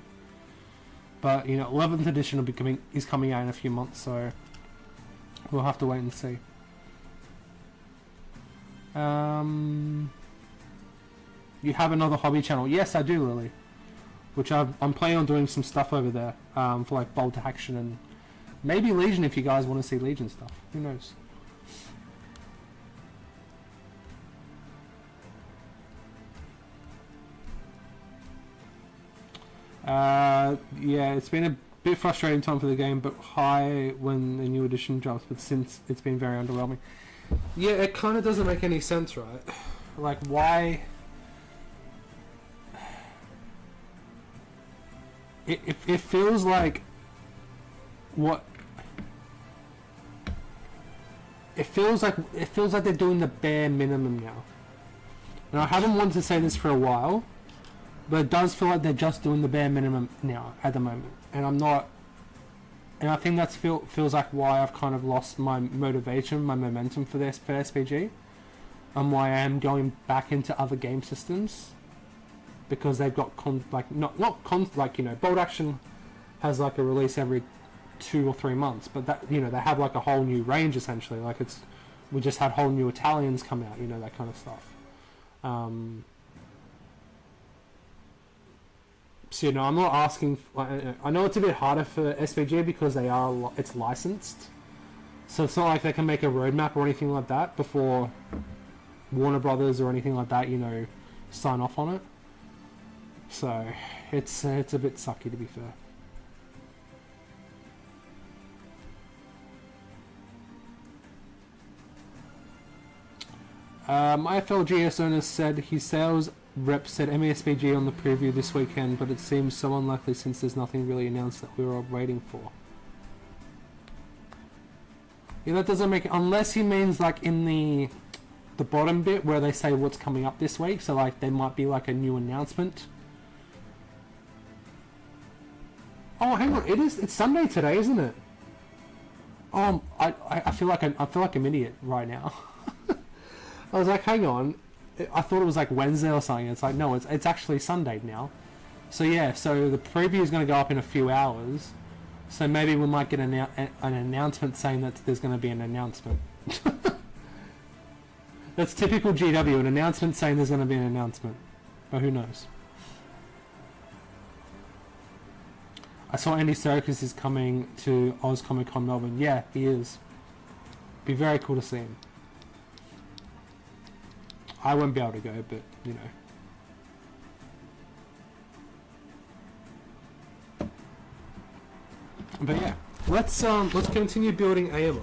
but 11th edition is coming out in a few months, so we'll have to wait and see. You have another hobby channel? Yes, I do, Lily. Which I'm planning on doing some stuff over there for like Bolt Action and maybe Legion if you guys want to see Legion stuff. Who knows? Yeah, it's been a bit frustrating time for the game, but high when the new edition drops, but since it's been very underwhelming. Yeah, it kind of doesn't make any sense, right? Like, why... It feels like what... It feels like they're doing the bare minimum now. And I haven't wanted to say this for a while, but it does feel like they're just doing the bare minimum now, at the moment. And I'm not... And I think that feels like why I've kind of lost my motivation, my momentum for SBG. And why I am going back into other game systems. Because they've got, Bolt Action has like a release every 2 or 3 months. But that, they have like a whole new range essentially. Like we just had whole new Italians come out, that kind of stuff. So I'm not asking. I know it's a bit harder for SBG because it's licensed, so it's not like they can make a roadmap or anything like that before Warner Brothers or anything like that, sign off on it. So it's a bit sucky, to be fair. My FLGS owner said his sales rep said MESBG on the preview this weekend, but it seems so unlikely since there's nothing really announced that we were all waiting for. Yeah, that doesn't make... Unless he means like in the bottom bit where they say what's coming up this week, so like there might be like a new announcement. Oh, hang on, it's Sunday today, isn't it? I feel like an idiot right now. I was like, hang on, I thought it was like Wednesday or something. It's like, no, it's actually Sunday now. So yeah, so the preview is going to go up in a few hours. So maybe we might get an announcement saying that there's going to be an announcement. That's typical GW, an announcement saying there's going to be an announcement. But who knows? I saw Andy Serkis is coming to Oz Comic Con Melbourne. Yeah, he is. Be very cool to see him. I won't be able to go, but But yeah, let's continue building AMA.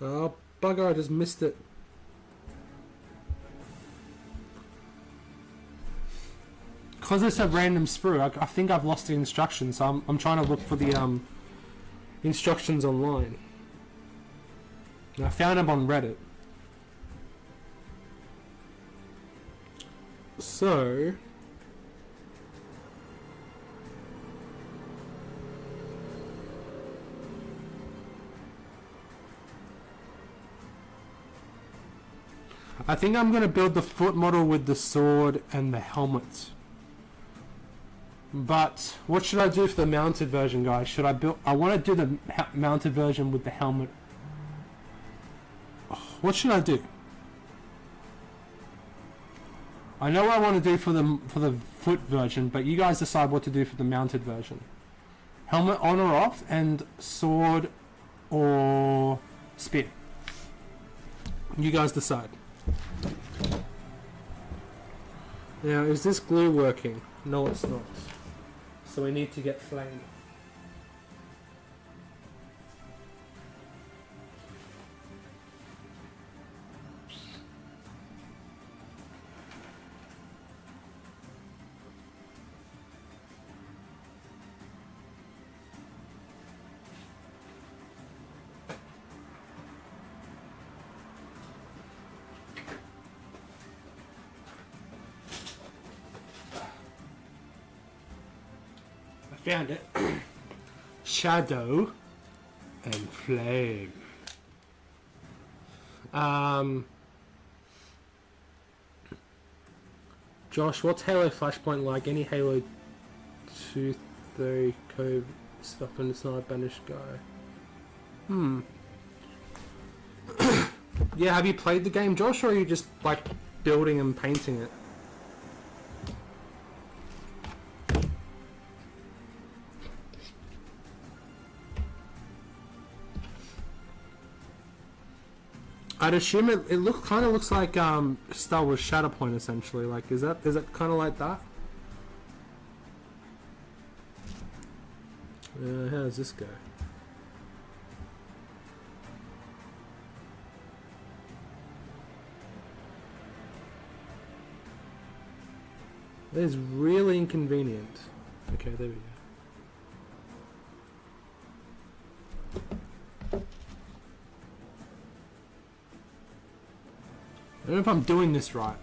Oh bugger! I just missed it. Because it's a random sprue, I think I've lost the instructions, so I'm trying to look for the instructions online. And I found them on Reddit. So... I think I'm going to build the foot model with the sword and the helmet. But what should I do for the mounted version, guys? Should I build... I want to do the mounted version with the helmet. What should I do? I know what I want to do for the foot version, but you guys decide what to do for the mounted version. Helmet on or off, and sword or spear. You guys decide. Now, is this glue working? No, it's not. So we need to get flame. Found it. Shadow and Flame. Josh, what's Halo Flashpoint like? Any Halo 2, 3 code stuff and it's not a banished guy? Yeah, have you played the game, Josh, or are you just like building and painting it? I'd assume it kind of looks like Star Wars Shatterpoint essentially. Like, is it kind of like that? How does this go? That is really inconvenient. Okay, there we go. I don't know if I'm doing this right.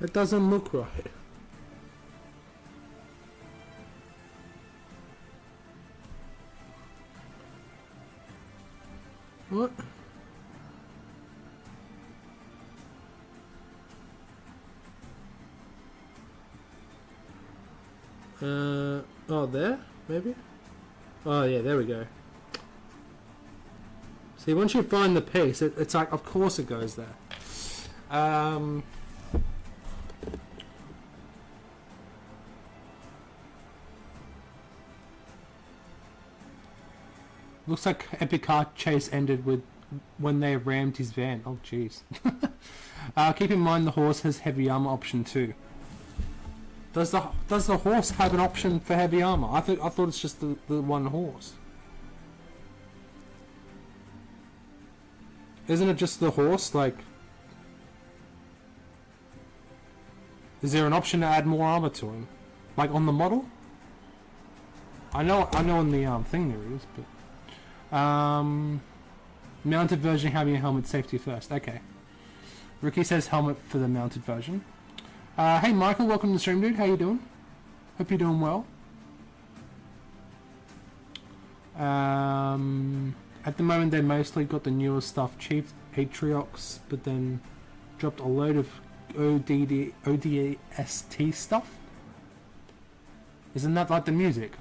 It doesn't look right. What? Oh, there? Maybe? Oh, yeah, there we go. See, once you find the piece, it's like, of course it goes there. Looks like Epic Car Chase ended with when they rammed his van. Oh, jeez. Keep in mind the horse has heavy armor option too. Does the horse have an option for heavy armor? I thought it's just the one horse. Isn't it just the horse? Like, is there an option to add more armor to him, like on the model? I know in the thing there is, but mounted version having a helmet safety first. Okay. Ricky says helmet for the mounted version. Hey Michael, welcome to the stream, dude. How you doing? Hope you're doing well. At the moment, they mostly got the newer stuff, Chief Atriox, but then dropped a load of ODST stuff. Isn't that like the music?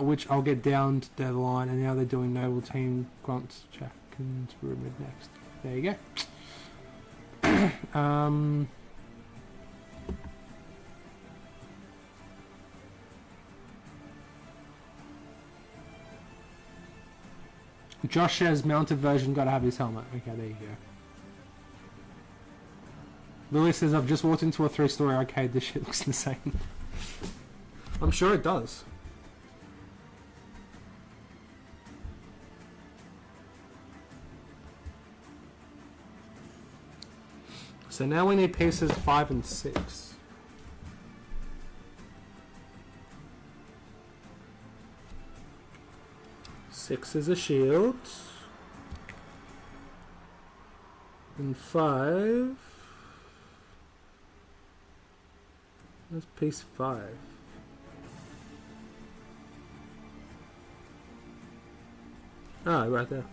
Which I'll get down to the line, and now they're doing Noble Team, Grunts, Jack, and Rumored next. There you go. Josh says mounted version gotta have his helmet. Okay, there you go. Lily says I've just walked into a 3-story arcade. This shit looks insane. I'm sure it does. So now we need pieces 5 and 6. Six is a shield. And 5. That's piece 5. Ah, right there.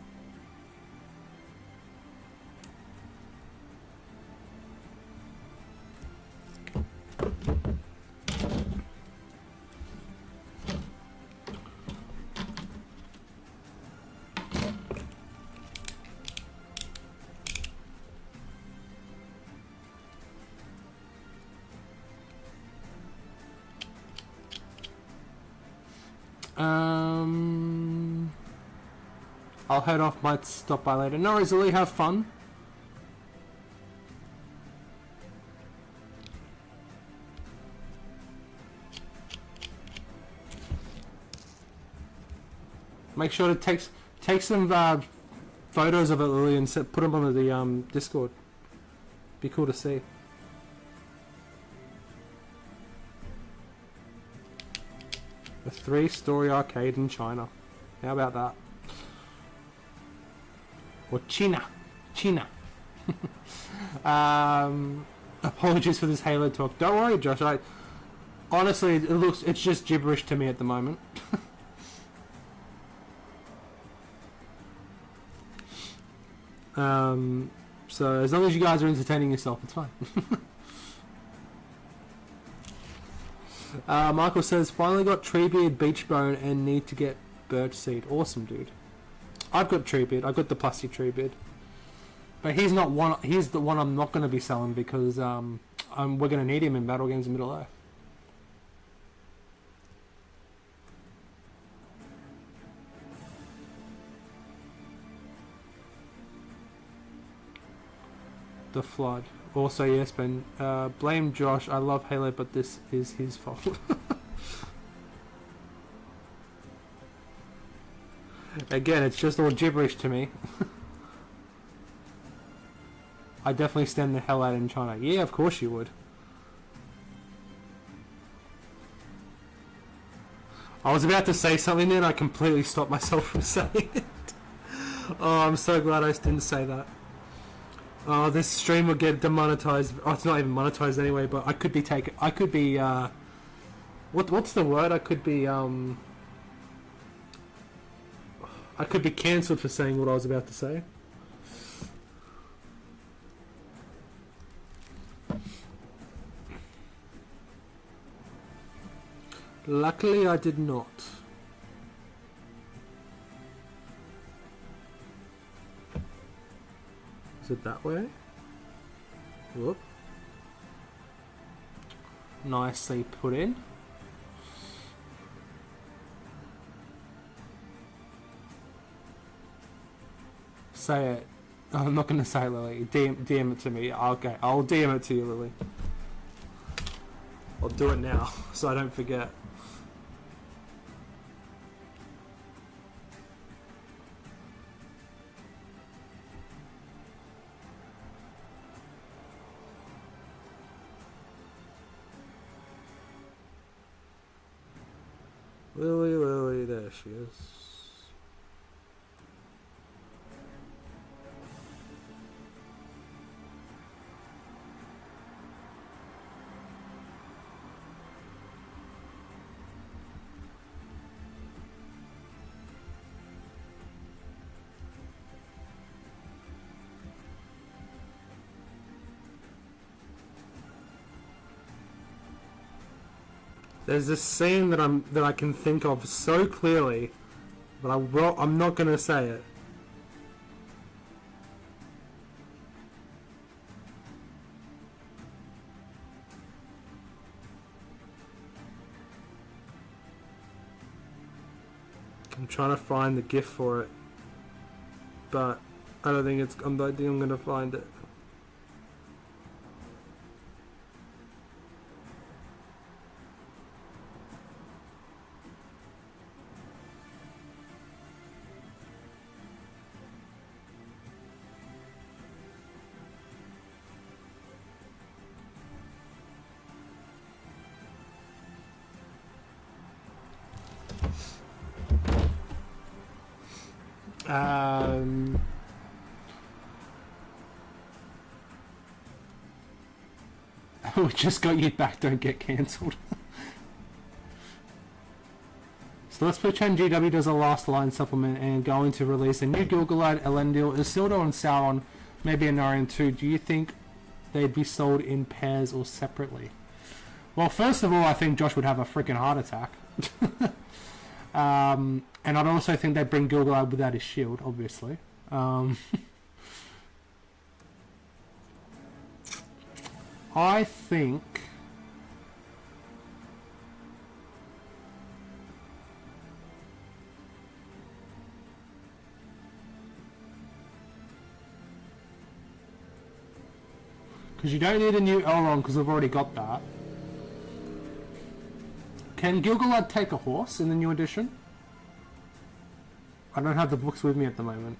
I'll head off, might stop by later. No worries, Lily, have fun. Make sure to take some photos of it, Lily, and put them on the Discord. Be cool to see. A 3-story arcade in China. How about that? Or China. Apologies for this Halo talk. Don't worry, Josh. Honestly, it's just gibberish to me at the moment. So as long as you guys are entertaining yourself, it's fine. Michael says, finally got Treebeard, Beachbone, and need to get Birch Seed. Awesome, dude. I've got Treebeard. I've got the plusty Treebeard. But he's not one. He's the one I'm not going to be selling because we're going to need him in battle games in Middle Earth. The Flood. Also, yes, Ben. Blame Josh. I love Halo, but this is his fault. Again, it's just all gibberish to me. I definitely stand the hell out in China. Yeah, of course you would. I was about to say something then, I completely stopped myself from saying it. Oh, I'm so glad I didn't say that. Oh, this stream will get demonetized. Oh, it's not even monetized anyway, but I could be taken. I could be, what's the word? I could be cancelled for saying what I was about to say. Luckily, I did not. Is it that way? Whoop. Nicely put in. Say it. Oh, I'm not going to say it, Lily. DM it to me. Okay, I'll DM it to you, Lily. I'll do it now, so I don't forget. Lily, there she is. There's this scene that I can think of so clearly, but I'm not gonna say it. I'm trying to find the GIF for it, but I don't think I'm gonna find it. We just got you back, don't get cancelled. So let's pretend GW does a last line supplement and going to release a new Gilgalad, Elendil, Isildur and Sauron, maybe a Narian too. Do you think they'd be sold in pairs or separately? Well, first of all, I think Josh would have a freaking heart attack. And I'd also think they'd bring Gilgalad without his shield, obviously. I think... because you don't need a new Elrond because we've already got that. Can Gilgalad take a horse in the new edition? I don't have the books with me at the moment.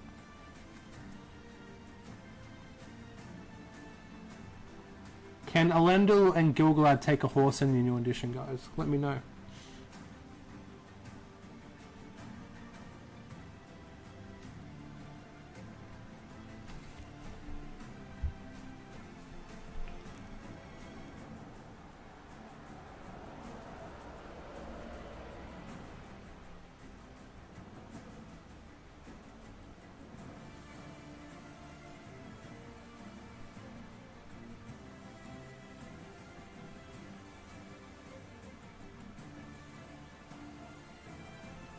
Can Elendil and Gilgalad take a horse in the new edition, guys? Let me know.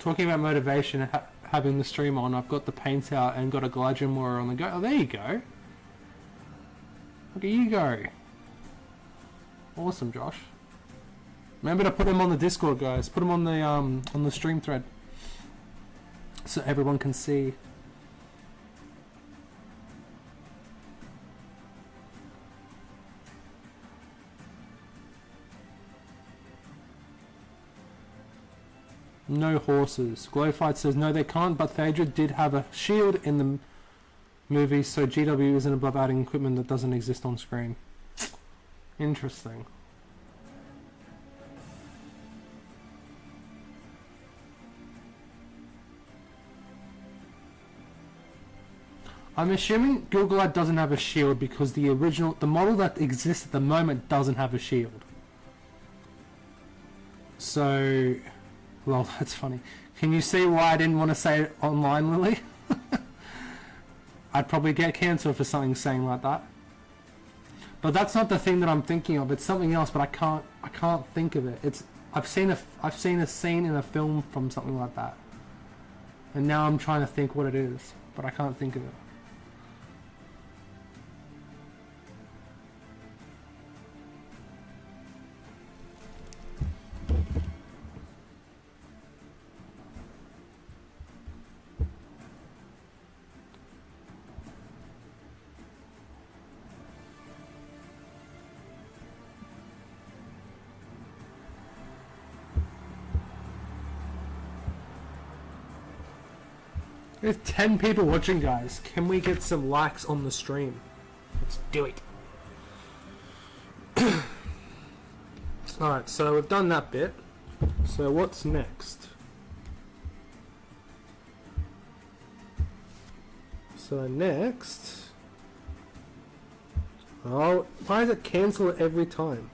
Talking about motivation, having the stream on, I've got the paint out and got a Gladrian Warrior on the go. Oh, there you go. Look at you go. Awesome, Josh. Remember to put them on the Discord, guys. Put them on the stream thread, so everyone can see. No horses. Glowfight says no, they can't, but Phaedra did have a shield in the movie, so GW isn't above adding equipment that doesn't exist on screen. Interesting. I'm assuming Gilgalad doesn't have a shield because the model that exists at the moment doesn't have a shield. So, well, that's funny. Can you see why I didn't want to say it online, Lily? I'd probably get cancelled for something saying like that. But that's not the thing that I'm thinking of. It's something else, but I can't think of it. I've seen a scene in a film from something like that, and now I'm trying to think what it is, but I can't think of it. There's 10 people watching, guys. Can we get some likes on the stream? Let's do it. Alright, so we've done that bit. So what's next? So next... Oh, why does it cancel it every time?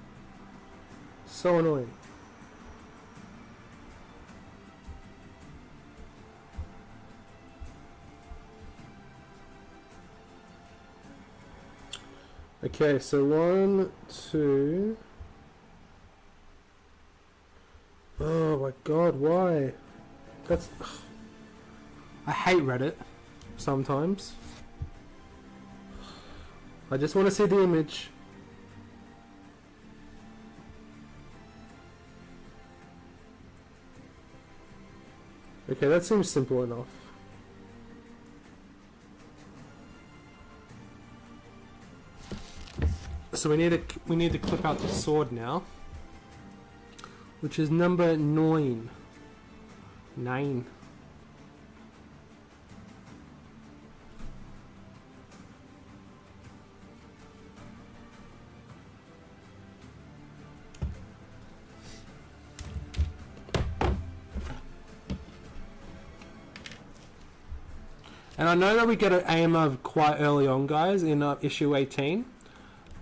So annoying. Okay, so 1, 2... Oh my god, why? That's... I hate Reddit, sometimes. I just want to see the image. Okay, that seems simple enough. So we need to clip out the sword now, which is number 9. 9. And I know that we get an AMR quite early on, guys, in issue 18.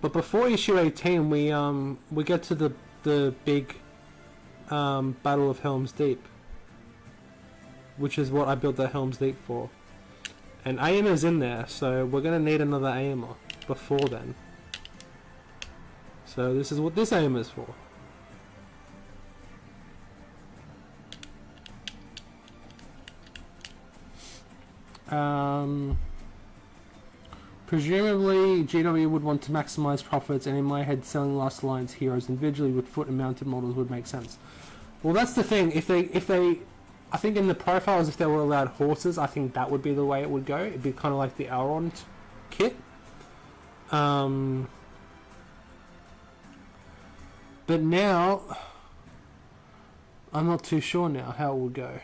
But before issue 18, we get to the big Battle of Helm's Deep, which is what I built the Helm's Deep for. And AMR's in there, so we're gonna need another AMR before then. So this is what this AMR is for. Presumably, GW would want to maximize profits, and in my head, selling Last Alliance heroes individually with foot and mounted models would make sense. Well, that's the thing. If they, I think in the profiles, if they were allowed horses, I think that would be the way it would go. It'd be kind of like the Elrond kit. But now, I'm not too sure now how it would go.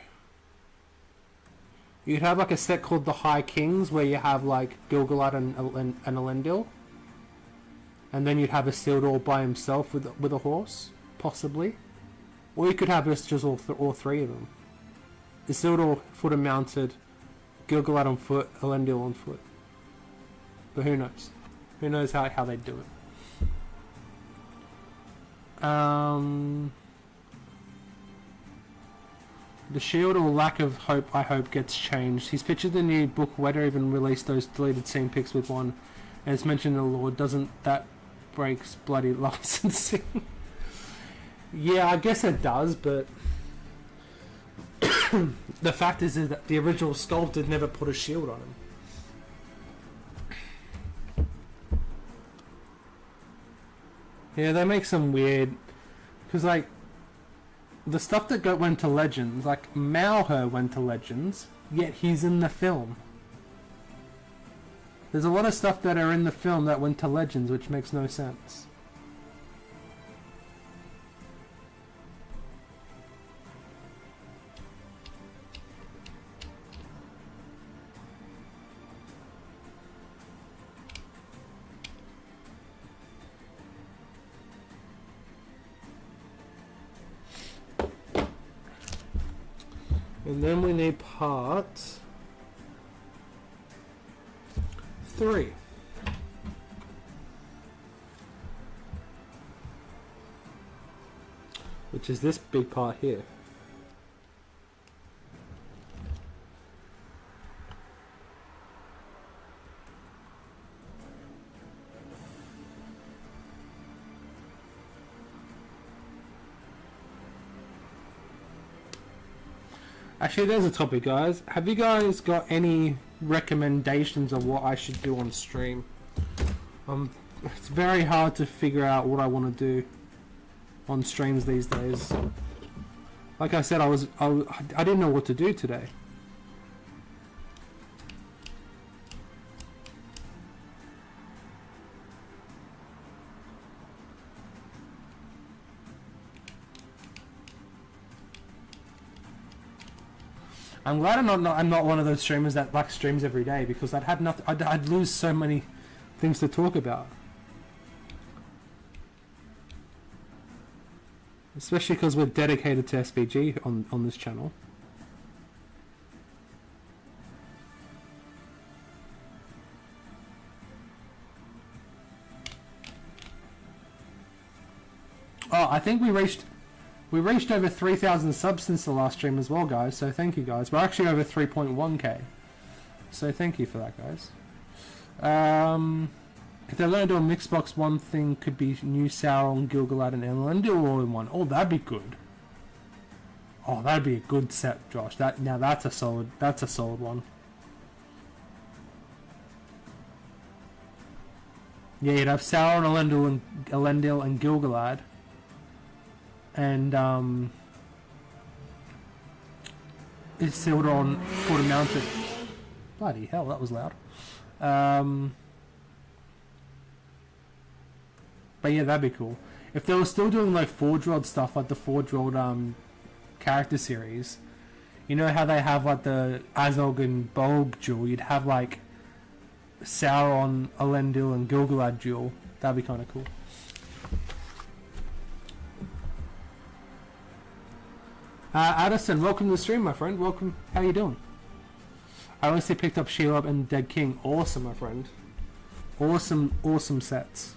You'd have like a set called the High Kings, where you have like Gilgalad and Elendil, and then you'd have Isildur by himself with a horse, possibly, or you could have just all three of them. Isildur foot and mounted, Gilgalad on foot, Elendil on foot. But who knows? Who knows how they do it? The shield or lack of hope, I hope, gets changed. He's pictured the new book. Weta even released those deleted scene pics with one, and it's mentioned in the Lord. Doesn't that breaks bloody licensing? Yeah, I guess it does, but The fact is that the original sculptor never put a shield on him. Yeah, they make some weird... Because, like, the stuff that went to Legends, like, Malher went to Legends, yet he's in the film. There's a lot of stuff that are in the film that went to Legends, which makes no sense. And then we need part 3. Which is this big part here. Actually, there's a topic, guys. Have you guys got any recommendations of what I should do on stream? It's very hard to figure out what I want to do on streams these days. Like I said, I didn't know what to do today. I'm glad I'm not one of those streamers that like streams every day, because I'd have nothing. I'd lose so many things to talk about. Especially because we're dedicated to SBG on this channel. Oh, I think we reached over 3,000 subs since the last stream as well, guys. So thank you, guys. We're actually over 3.1k. So thank you for that, guys. If they're going to do a mixed box, one thing could be new Sauron, Gil-galad, and Elendil all in one. Oh, that'd be good. Oh, that'd be a good set, Josh. That's a solid one. Yeah, you'd have Sauron, Elendil, and Gil-galad. And Isildur for the mountain. Bloody hell, that was loud. But yeah, that'd be cool. If they were still doing like Forge World stuff, like the Forge World character series, you know how they have like the Azog and Bolg duel, you'd have like Sauron, Elendil, and Gil-galad duel. That'd be kind of cool. Addison, welcome to the stream, my friend. Welcome. How you doing? I honestly picked up Shelob and Dead King. Awesome, my friend. Awesome sets.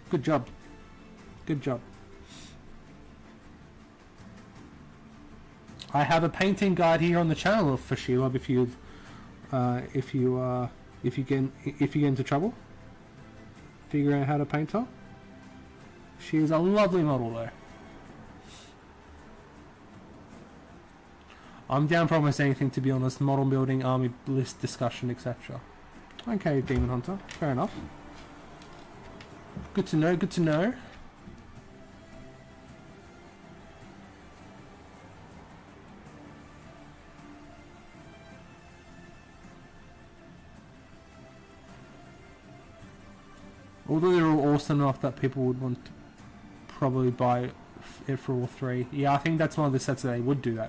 Good job. Good job. I have a painting guide here on the channel for Shelob if you get into trouble figuring out how to paint her. She is a lovely model though. I'm down for almost anything, to be honest. Model building, army list discussion, etc. Okay, Demon Hunter. Fair enough. Good to know, good to know. Although they're all awesome enough that people would want to probably buy it for all three. Yeah, I think that's one of the sets that they would do.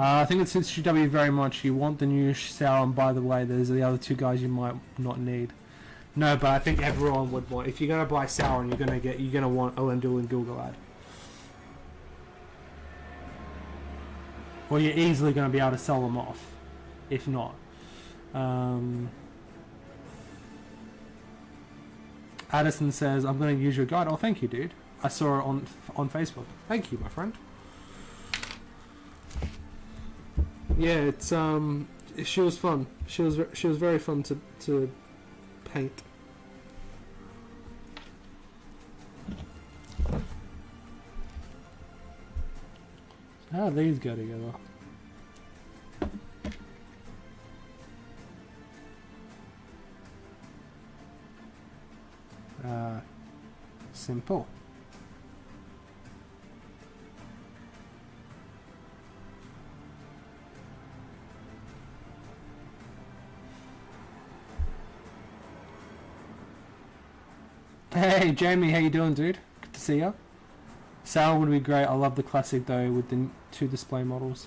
I think it suits GW very much. You want the new Sauron, by the way. There's the other two guys you might not need. No, but I think everyone would want. If you're gonna buy Sauron, you're gonna want Elendil and Gil-galad. Or you're easily gonna be able to sell them off, if not. Addison says, "I'm gonna use your guide." Oh, thank you, dude. I saw it on Facebook. Thank you, my friend. Yeah, it's she was fun. She was very fun to paint. How do these go together? Simple. Hey Jamie, how you doing, dude? Good to see ya. Sound would be great. I love the classic though with the 2 display models.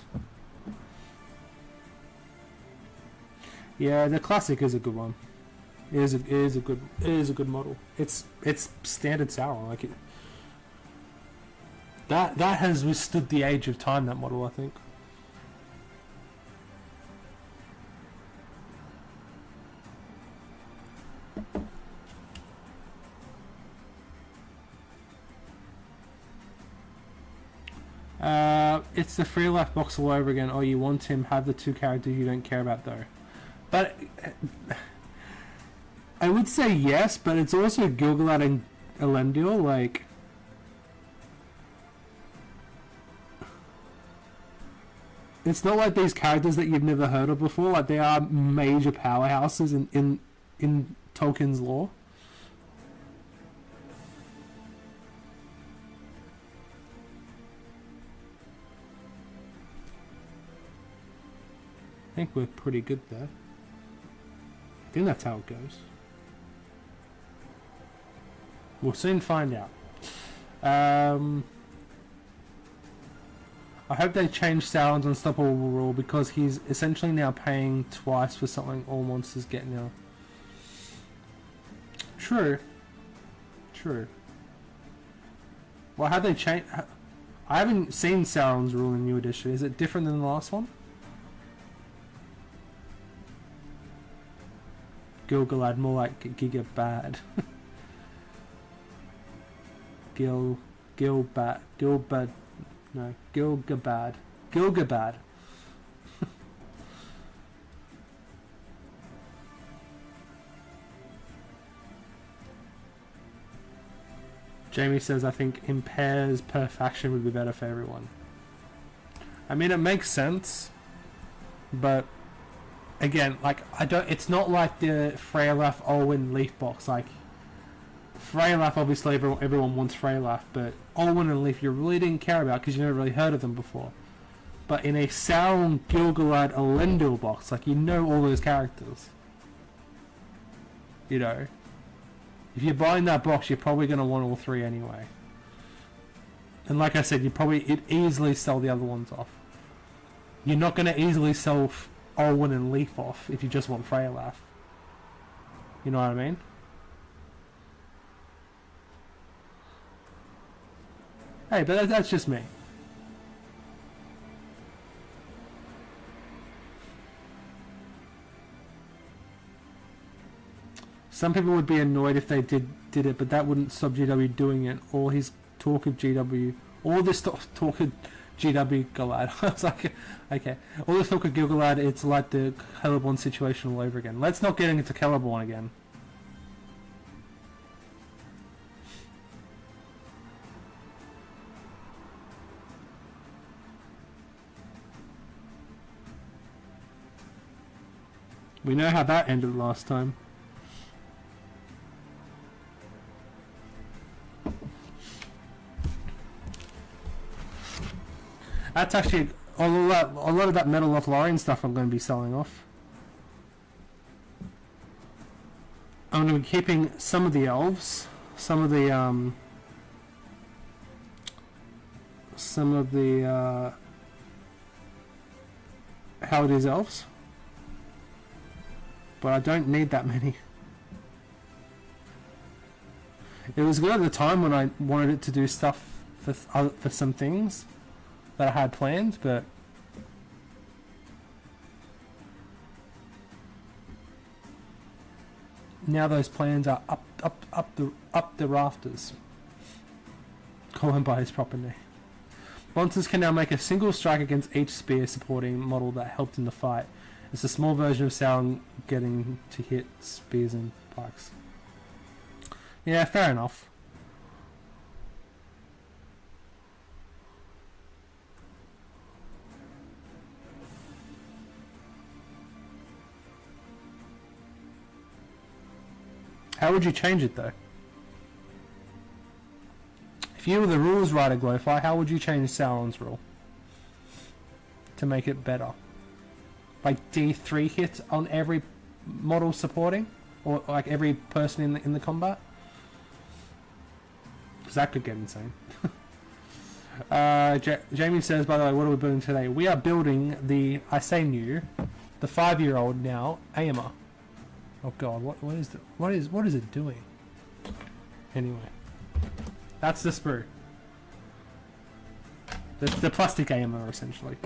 Yeah, the classic is a good one. It is a good model. It's standard Sauron, like it. That has withstood the age of time. That model, I think. It's the free life box all over again. Oh, you want him? Have the 2 characters you don't care about though. But I would say yes, but it's also Gil-galad and Elendil. Like, it's not like these characters that you've never heard of before. Like, they are major powerhouses in Tolkien's lore. I think we're pretty good there. I think that's how it goes. We'll soon find out. I hope they change Sauron's unstoppable rule, because he's essentially now paying twice for something all monsters get now. True. True. Well, have they changed? I haven't seen Sauron's rule in New Edition. Is it different than the last one? Gil-galad, more like Gigabad. Gilbad. No, Gilgabad. Gilgabad. Jamie says, I think in pairs per faction would be better for everyone. I mean, it makes sense, but again, like, it's not like the Freylaf Olwen Leaf box. Like, Freylaf, obviously everyone wants Freylaf, but Olwen and Leaf you really didn't care about because you never really heard of them before. But in a Sauron, Gil-galad, Elendil box, like, you know all those characters. You know, if you're buying that box, you're probably going to want all 3 anyway. And like I said, it'd easily sell the other ones off. You're not going to easily sell Olwen and Leaf off if you just want Freylaf. You know what I mean? Hey, but that's just me. Some people would be annoyed if they did it, but that wouldn't stop GW doing it. All his talk of GW, all this talk of GW Galad. I was like, okay. All this talk of Gil-galad, it's like the Celeborn situation all over again. Let's not get into Celeborn again. We know how that ended last time. That's actually a lot of that Metal of Lorien stuff I'm going to be selling off. I'm going to be keeping some of the elves, some of the how it is elves, but I don't need that many. It was good at the time when I wanted it to do stuff for some things that I had planned, but now those plans are up the rafters. Call him by his proper name. Monsters can now make a single strike against each spear supporting model that helped in the fight. It's a small version of Sauron getting to hit spears and pikes. Yeah, fair enough. How would you change it though? If you were the rules writer, Glowfly, how would you change Sauron's rule to make it better? Like D3 hits on every model supporting, or like every person in the combat? Because that could get insane. Jamie says, by the way, what are we building today? We are building the, I say new, the 5-year-old now AMR. Oh god, what is it doing? Anyway, that's the sprue. The plastic AMR essentially.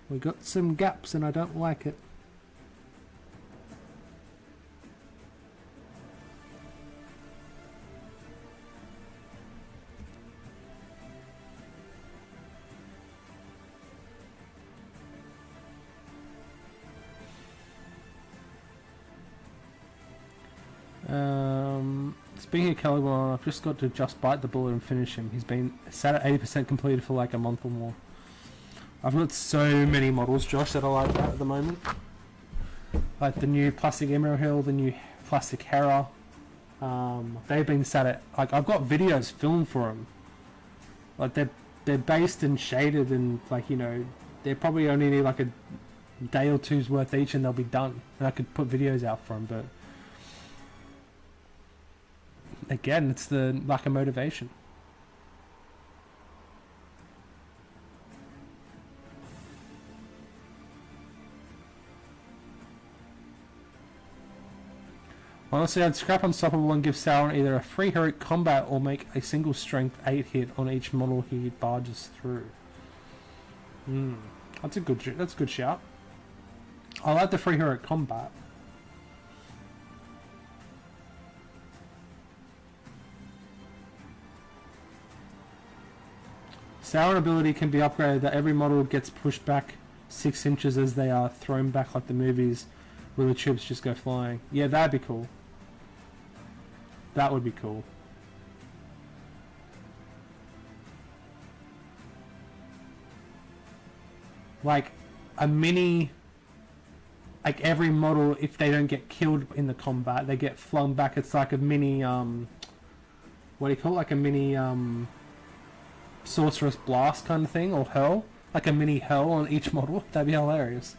We got some gaps and I don't like it. Speaking of Caliban, I've just got to just bite the bullet and finish him. He's been sat at 80% completed for like a month or more. I've got so many models, Josh, that I like that at the moment. Like the new plastic Emerald Hill, the new plastic Hera. They've been sat at, like, I've got videos filmed for them. Like they're based and shaded and like, you know, they probably only need like a day or two's worth each and they'll be done. And I could put videos out for them, but again, it's the lack of motivation. Honestly, I'd scrap Unstoppable and give Sauron either a free heroic combat or make a single strength 8 hit on each model he barges through. That's a good shout. I like the free heroic combat. Sauron ability can be upgraded that every model gets pushed back 6 inches as they are thrown back like the movies where the troops just go flying. Yeah, that'd be cool. That would be cool. Like a mini, like every model, if they don't get killed in the combat, they get flung back. It's like a mini, what do you call it? Like a mini, sorceress blast kind of thing, or hurl, like a mini hurl on each model. That'd be hilarious.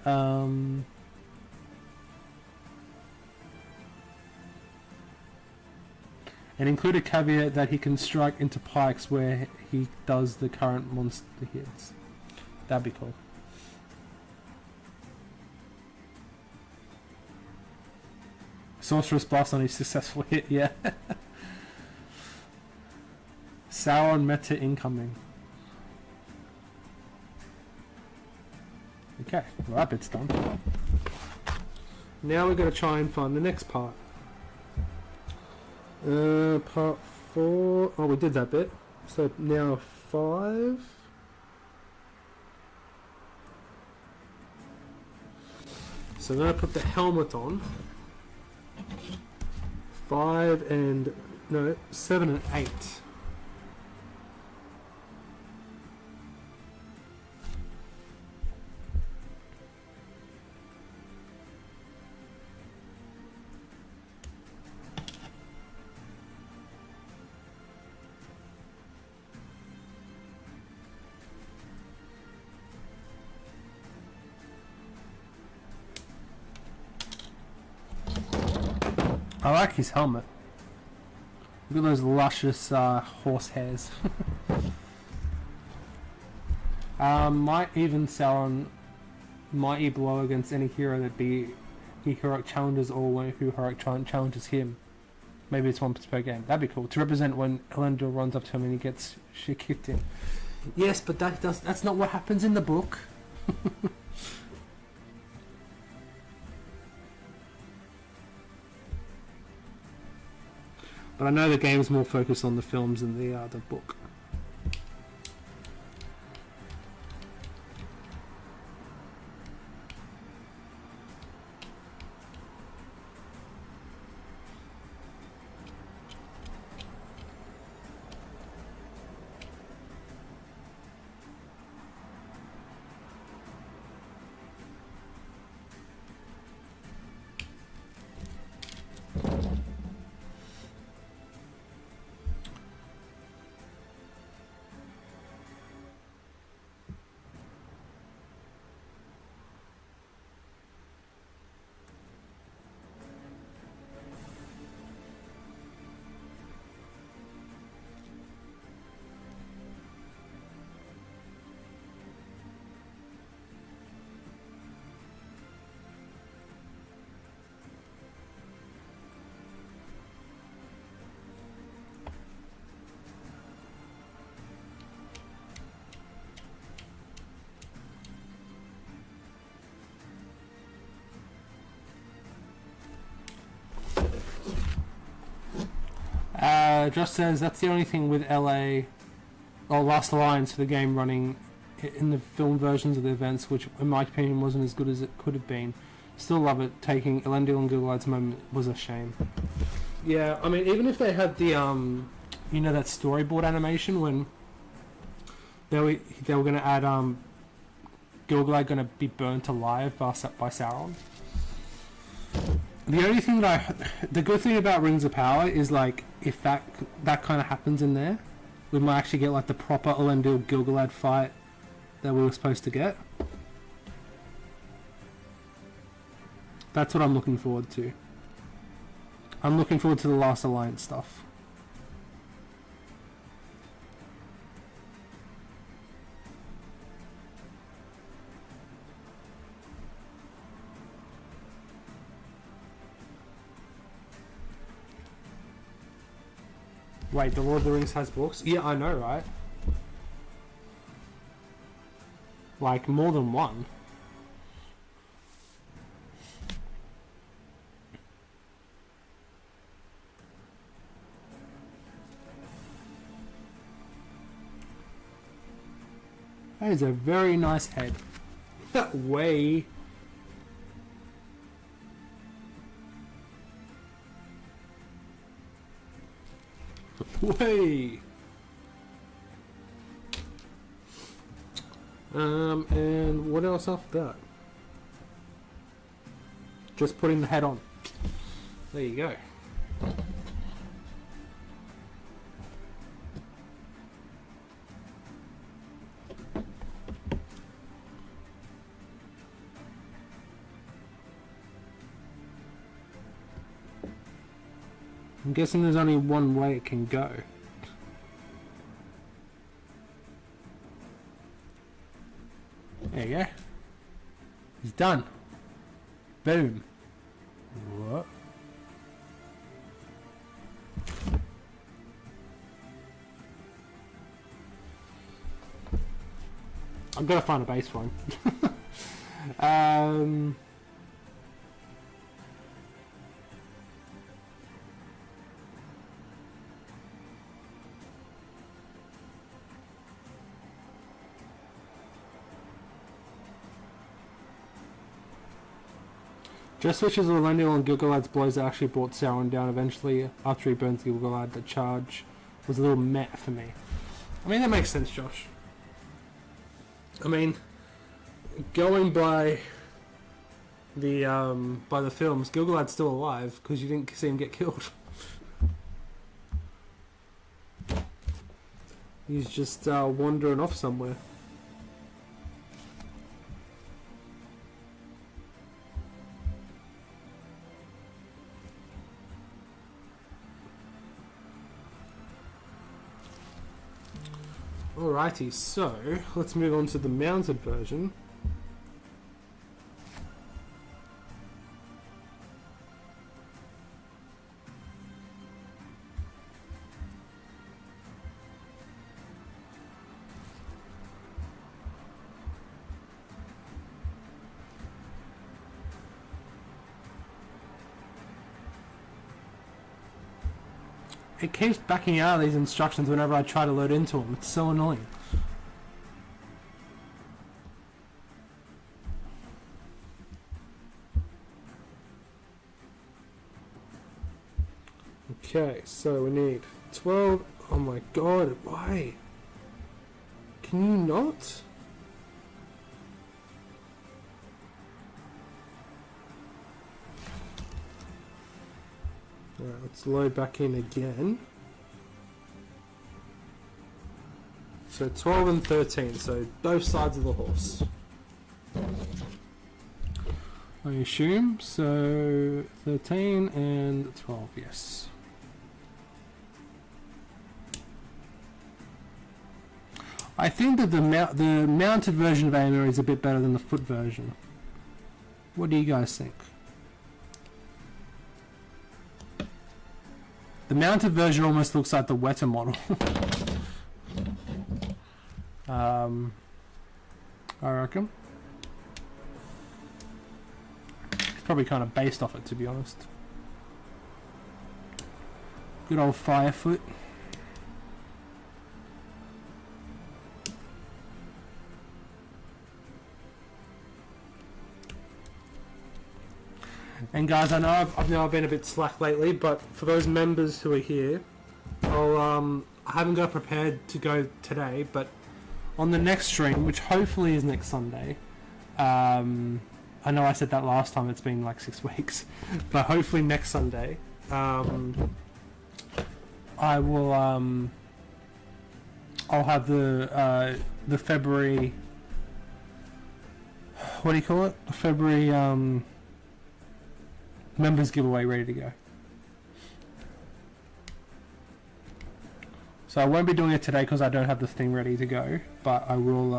And include a caveat that he can strike into pikes where he does the current monster hits. That'd be cool. Sorceress blast on each successful hit, yeah. Sauron meta incoming. Okay, well that bit's done. Now we're going to try and find the next part. Part 4. Oh, we did that bit. So now 5. So I'm going to put the helmet on. 5 and... no, 7 and 8. I like his helmet. Look at those luscious horse hairs. Might even Sauron mighty blow against any hero that be he heroic challenges or who heroic challenges him. Maybe it's once per game. That'd be cool to represent when Elendil runs up to him and he gets shit kicked in. Yes, but that's not what happens in the book. But I know the game's more focused on the films than the book. Josh says that's the only thing with LA or Last Alliance for the game running in the film versions of the events, which in my opinion wasn't as good as it could have been. Still love it. Taking Elendil and Gilgalad's moment was a shame. Yeah, I mean, even if they had the you know, that storyboard animation when they were going to add Gilgalad going to be burnt alive by Sauron. The only thing the good thing about Rings of Power is, like, if that kind of happens in there, we might actually get like the proper Elendil Gilgalad fight that we were supposed to get. That's what I'm looking forward to. I'm looking forward to the Last Alliance stuff. Wait, the Lord of the Rings has books? Yeah, I know, right? Like, more than one. That is a very nice head. Way. Way. And what else after that? Just putting the head on. There you go. I'm guessing there's only one way it can go. There you go. He's done. Boom. What? I'm gonna find a base for him. Just switches Elendil and Gilgalad's blows that actually brought Sauron down eventually after he burns Gilgalad. The charge was a little meh for me. I mean, that makes sense, Josh. I mean, going by the films, Gilgalad's still alive because you didn't see him get killed. He's just wandering off somewhere. Alrighty, so let's move on to the mounted version. It keeps backing out of these instructions whenever I try to load into them. It's so annoying. Okay, so we need 12. Oh my god, why? Can you not? Alright, let's load back in again. So 12 and 13, so both sides of the horse. I assume, so 13 and 12, yes. I think that the mounted version of Aemir is a bit better than the foot version. What do you guys think? The mounted version almost looks like the Weta model. I reckon. It's probably kind of based off it, to be honest. Good old Firefoot. And guys, I know I've been a bit slack lately, but for those members who are here, I haven't got prepared to go today, but on the next stream, which hopefully is next Sunday, I know I said that last time, it's been like 6 weeks, but hopefully next Sunday, I will, I'll have the February, what do you call it? The February, members giveaway ready to go. So I won't be doing it today because I don't have the thing ready to go, but I will,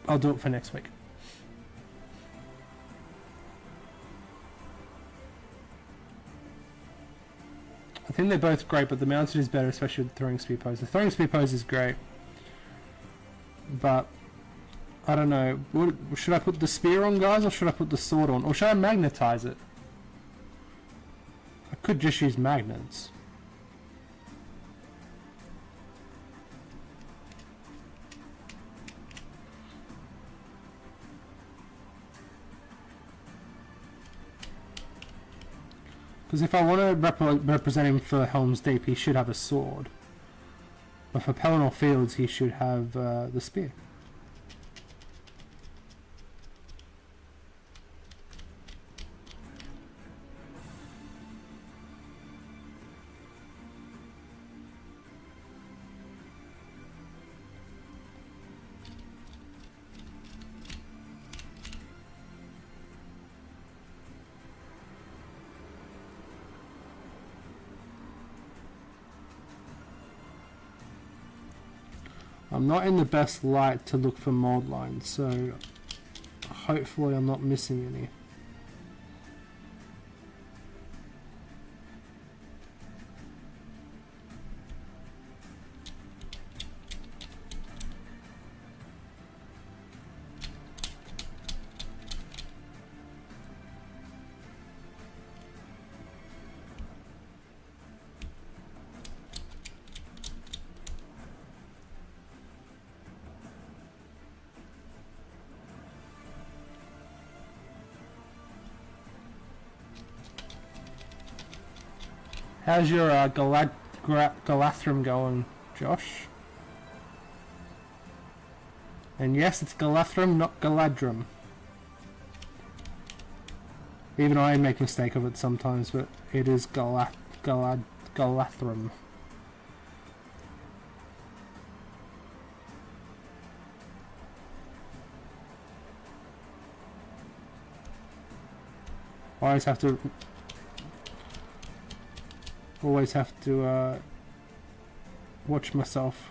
I'll do it for next week. I think they're both great, but the mounted is better, especially with the throwing spear pose. The throwing spear pose is great, but I don't know. Should I put the spear on, guys, or should I put the sword on? Or should I magnetize it? I could just use magnets. Because if I want to represent him for Helm's Deep, he should have a sword. But for Pelennor Fields, he should have the spear. I'm not in the best light to look for mold lines, so hopefully I'm not missing any. How's your Galathrum going, Josh? And yes, it's Galathrum, not Galadrum. Even I make a mistake of it sometimes, but it is Galathrum. I always have to watch myself.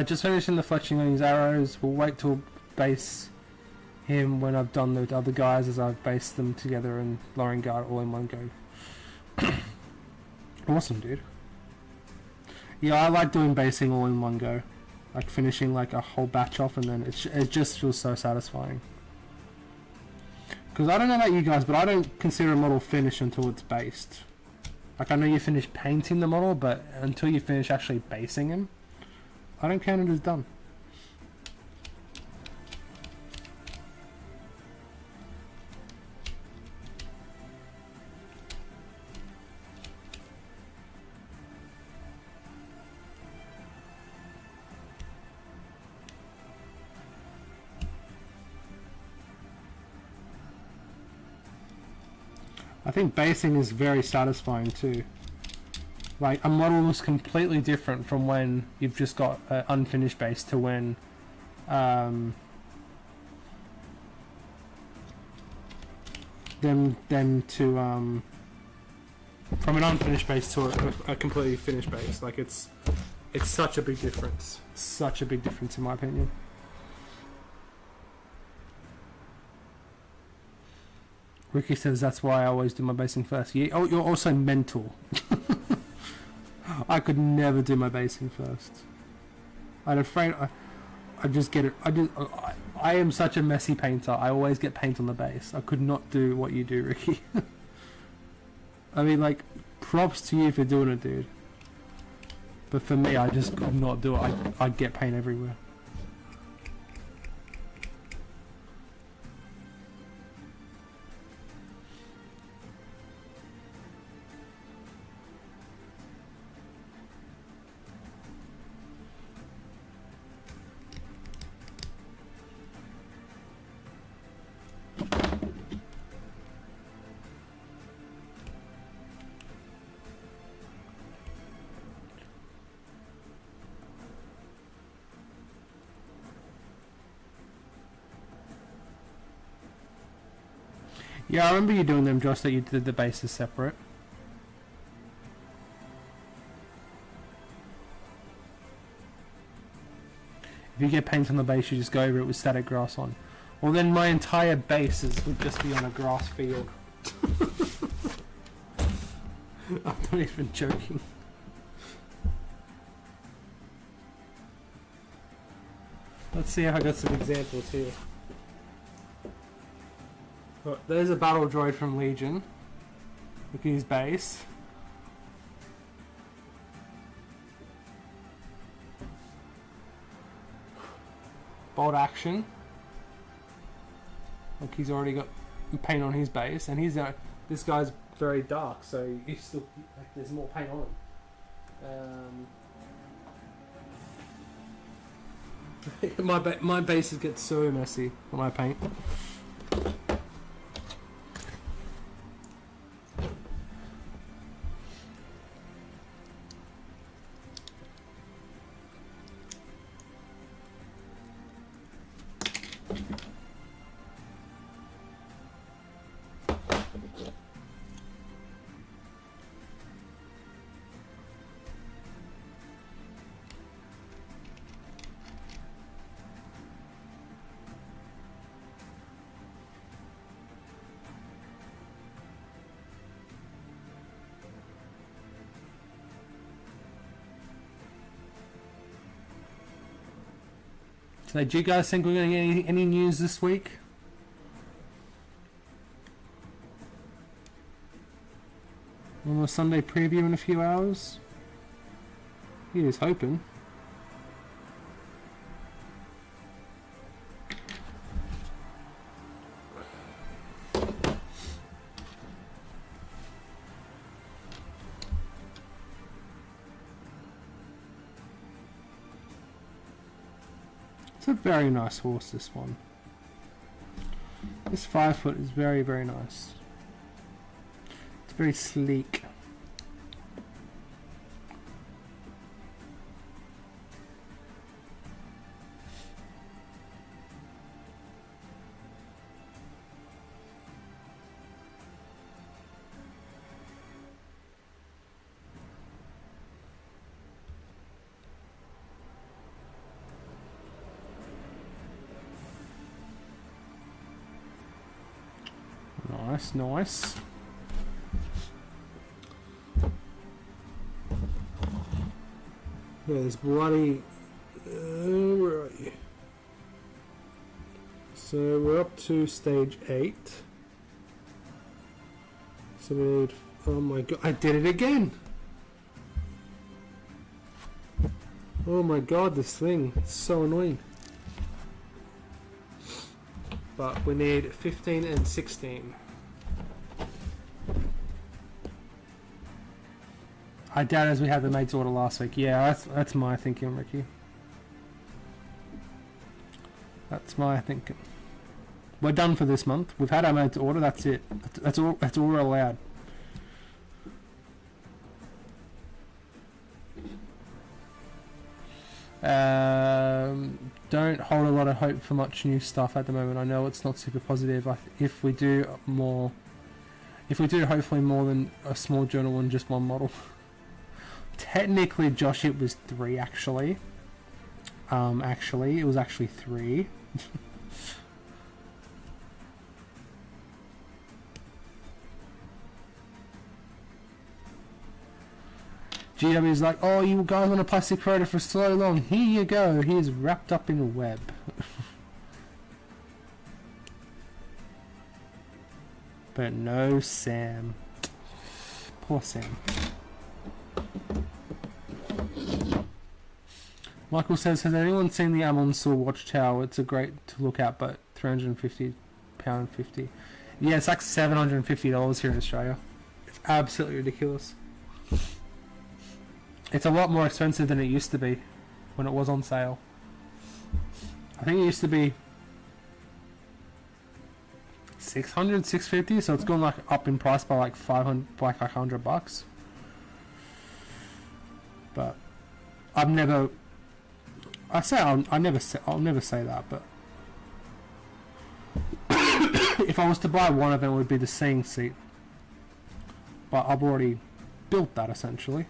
Just finishing the fletching on his arrows. We'll wait till base him when I've done the other guys, as I've based them together and lowering guard all in one go. Awesome, dude. Yeah, I like doing basing all in one go. Like finishing like a whole batch off, and then it just feels so satisfying. Because I don't know about you guys, but I don't consider a model finished until it's based. Like I know you finish painting the model, but until you finish actually basing him, I don't count it as done. I think basing is very satisfying too. Like, a model looks completely different from when you've just got an unfinished base to when them to from an unfinished bass to a completely finished bass. Like it's such a big difference. Such a big difference in my opinion. Ricky says that's why I always do my bassing first. Yeah, oh, you're also mental. I could never do my bassing first. I'm afraid I just get it. I am such a messy painter. I always get paint on the bass. I could not do what you do, Ricky. I mean, like, props to you for doing it, dude. But for me, I just could not do it. I'd get paint everywhere. Yeah, I remember you doing them, Josh, that you did the bases separate. If you get paint on the base, you just go over it with static grass on. Well, then my entire bases would just be on a grass field. I'm not even joking. Let's see if I got some examples here. Right, there's a battle droid from Legion. Look at his base. Bolt action. Look, he's already got paint on his base, and he's this guy's very dark, so he's still like there's more paint on him. My bases get so messy when I paint. So, do you guys think we're going to get any news this week? On the Sunday preview in a few hours? He is hoping. It's a very nice horse, this one. This 5 foot is very, very nice. It's very sleek. Nice, nice. There's bloody... where are you? So we're up to stage 8. So we need... Oh my god, I did it again! Oh my god, this thing, it's so annoying. But we need 15 and 16. I doubt as we had the made to order last week. Yeah, that's my thinking, Ricky. That's my thinking. We're done for this month. We've had our made to order. That's it. That's all we're allowed. Don't hold a lot of hope for much new stuff at the moment. I know it's not super positive. If we do more If we do hopefully more than a small journal and just one model. Technically, Josh, it was 3 actually. It was actually 3. GW is like, oh, you guys on a plastic photo for so long. Here you go. He is wrapped up in a web. But no Sam. Poor Sam. Michael says, has anyone seen the Amundsen watchtower? It's a great to look at, but £350.50. Yeah, it's like $750 here in Australia. It's absolutely ridiculous. It's a lot more expensive than it used to be when it was on sale. I think it used to be 600, 650, so it's gone like up in price by like 500, like $100. But I've never. I'll never say that, but if I was to buy one of them, it would be the seeing seat. But I've already built that essentially.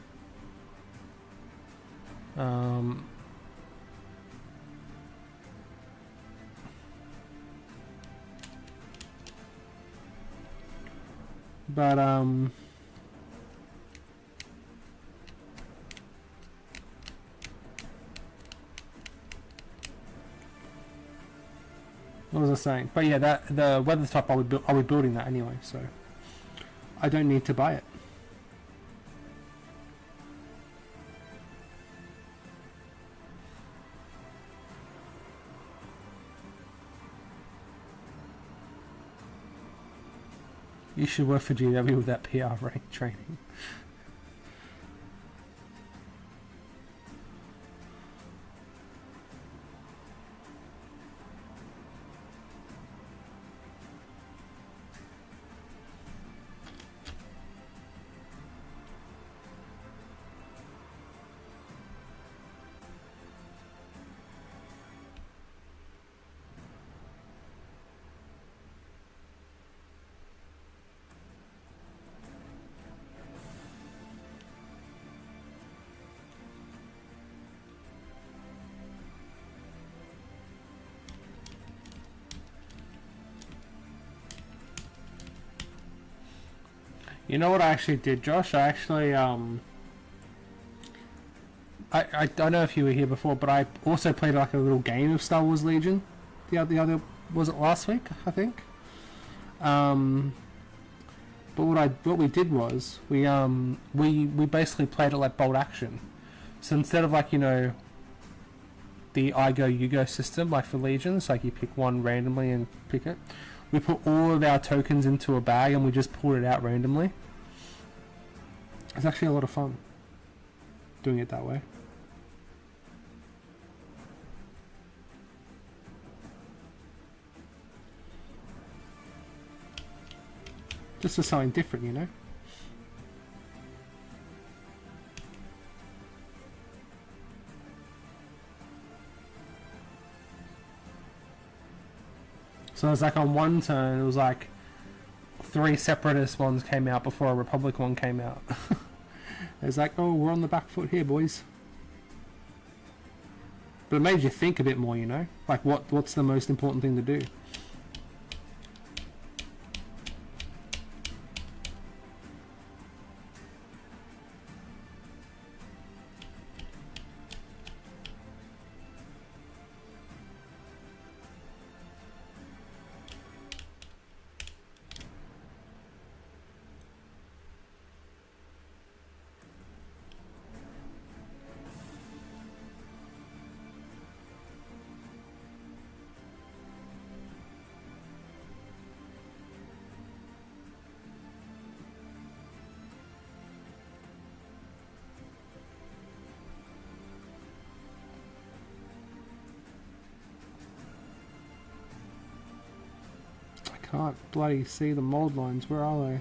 But what was I saying? But yeah, that the weather top I'll be building that anyway, so I don't need to buy it. You should work for GW with that PR rank training. You know what I actually did, Josh? I actually, I don't know if you were here before, but I also played like a little game of Star Wars Legion. The other was it last week? I think. But what we did was we basically played it like bolt action. So instead of like the I go you go system like for Legions, like you pick one randomly and pick it. We put all of our tokens into a bag and we just pulled it out randomly. It's actually a lot of fun doing it that way. Just for something different, you know? So it was like on one turn, it was like 3 separatist ones came out before a Republic one came out. It's like, oh, we're on the back foot here, boys. But it made you think a bit more, you know? Like, what's the most important thing to do? Can't bloody see the mold lines. Where are they?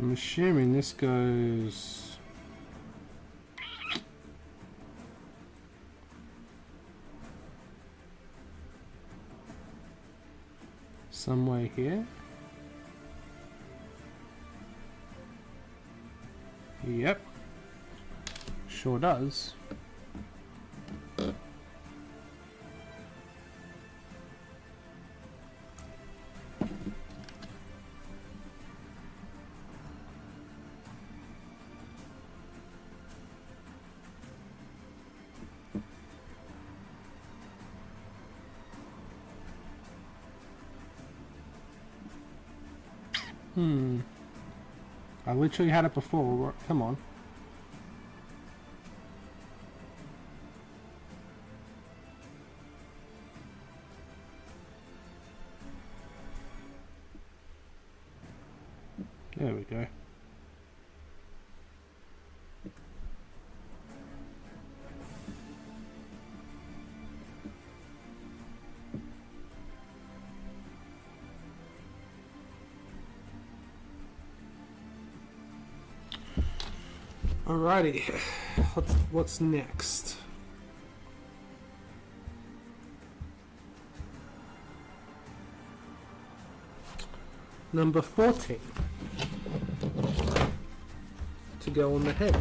I'm assuming this goes... some way here. Yep. Sure does. I literally had it before. Come on. There we go. Alrighty, what's next? Number 14 to go on the head.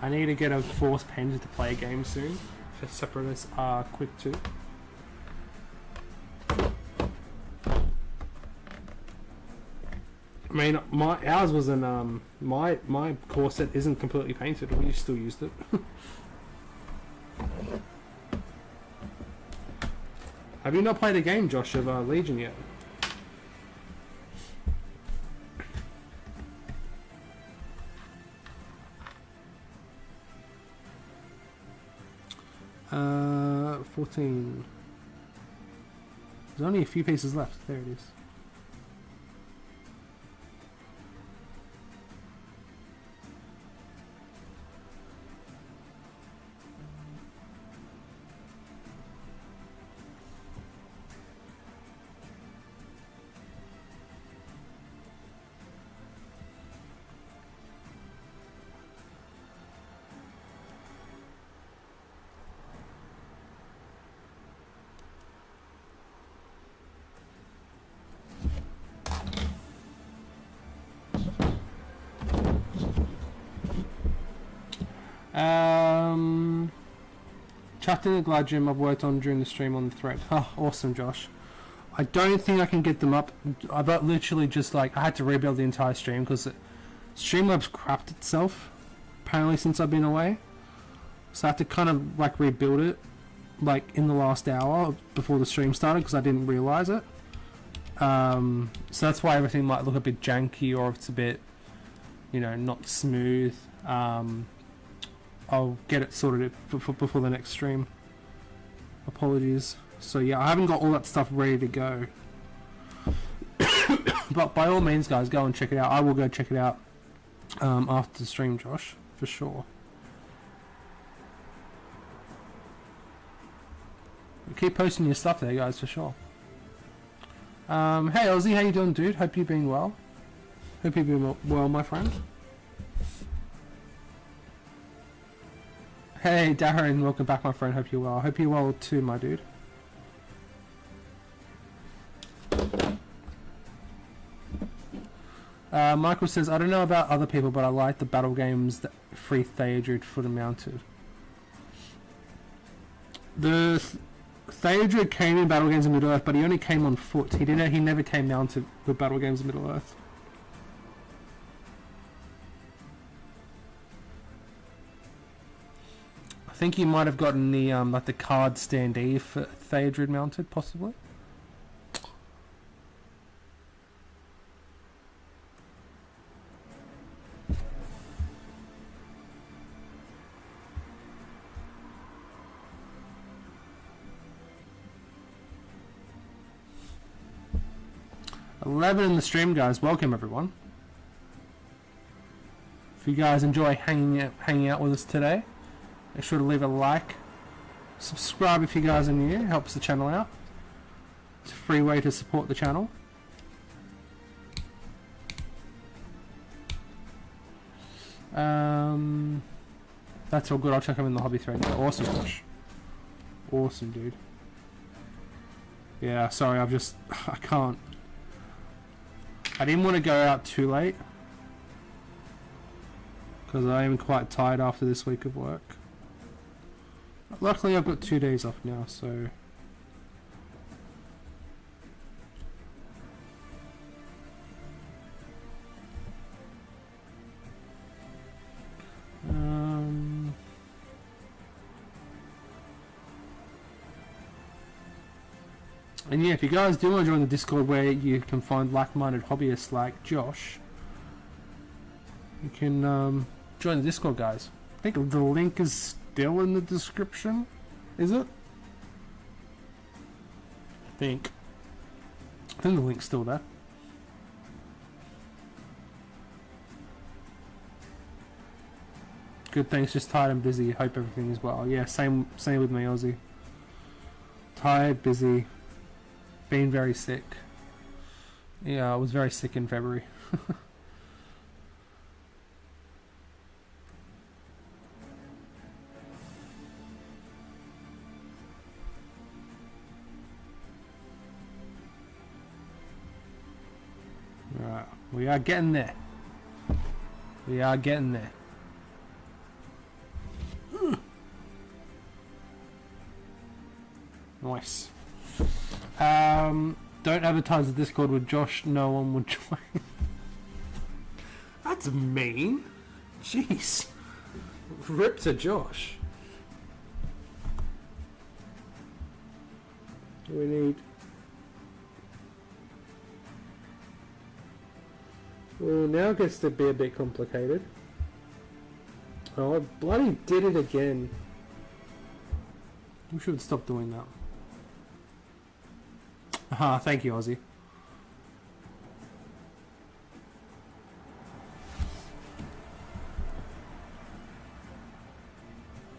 I need to get a force pen to play a game soon. Separatists are quick too. I mean, ours wasn't my core set isn't completely painted. We still used it. Have you not played a game, Josh, of Legion yet? Uh, 14. There's only a few pieces left. There it is. Chucked in the Glad Gym I've worked on during the stream on the thread. Oh, awesome, Josh. I don't think I can get them up. I've literally just I had to rebuild the entire stream because Streamlabs crapped itself apparently since I've been away. So I had to kind of rebuild it in the last hour before the stream started because I didn't realise it. So that's why everything might look a bit janky or if it's a bit, not smooth. I'll get it sorted before the next stream. Apologies. So yeah, I haven't got all that stuff ready to go. But by all means, guys, go and check it out. I will go check it out after the stream, Josh, for sure. Keep posting your stuff there, guys, for sure. Hey, Ozzy, how you doing, dude? Hope you've been well. Hope you've been well, my friend. Hey Darren, welcome back my friend, hope you're well. Hope you're well too, my dude. Michael says, I don't know about other people, but I like the battle games that free Theodred foot and mounted. The Theodred came in battle games in Middle Earth, but he only came on foot. He never came mounted with battle games in Middle Earth. I think you might have gotten the the card standee for Theodred mounted, possibly. $11 in the stream, guys. Welcome everyone. If you guys enjoy hanging out with us today. Make sure to leave a like. Subscribe if you guys are new. It helps the channel out. It's a free way to support the channel. That's all good. I'll check them in the hobby thread. Awesome, Josh. Awesome, dude. Yeah, sorry, I can't. I didn't want to go out too late because I am quite tired after this week of work. Luckily, I've got 2 days off now, so. And yeah, if you guys do want to join the Discord where you can find like-minded hobbyists like Josh, you can join the Discord, guys. I think the link is still in the description. Is it? I think the link's still there. Good, thanks. Just tired and busy. Hope everything is well. Yeah, same with me, Aussie. Tired, busy. Been very sick. Yeah, I was very sick in February. Right, we are getting there. We are getting there. Nice. Don't advertise the Discord with Josh. No one would join. That's mean. Jeez. Rip to Josh. We need. Well, now it gets to be a bit complicated. Oh, I bloody did it again. We should stop doing that. Ah, thank you, Aussie.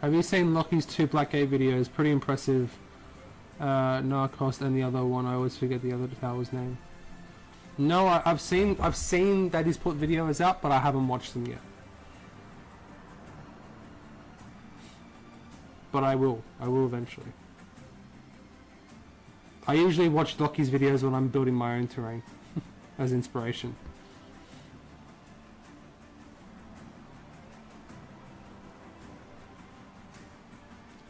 Have you seen Lockie's 2 Black Gate videos? Pretty impressive. Narcos and the other one, I always forget the other tower's name. No, I've seen that he's put videos out, but I haven't watched them yet. But I will eventually. I usually watch Lockie's videos when I'm building my own terrain as inspiration.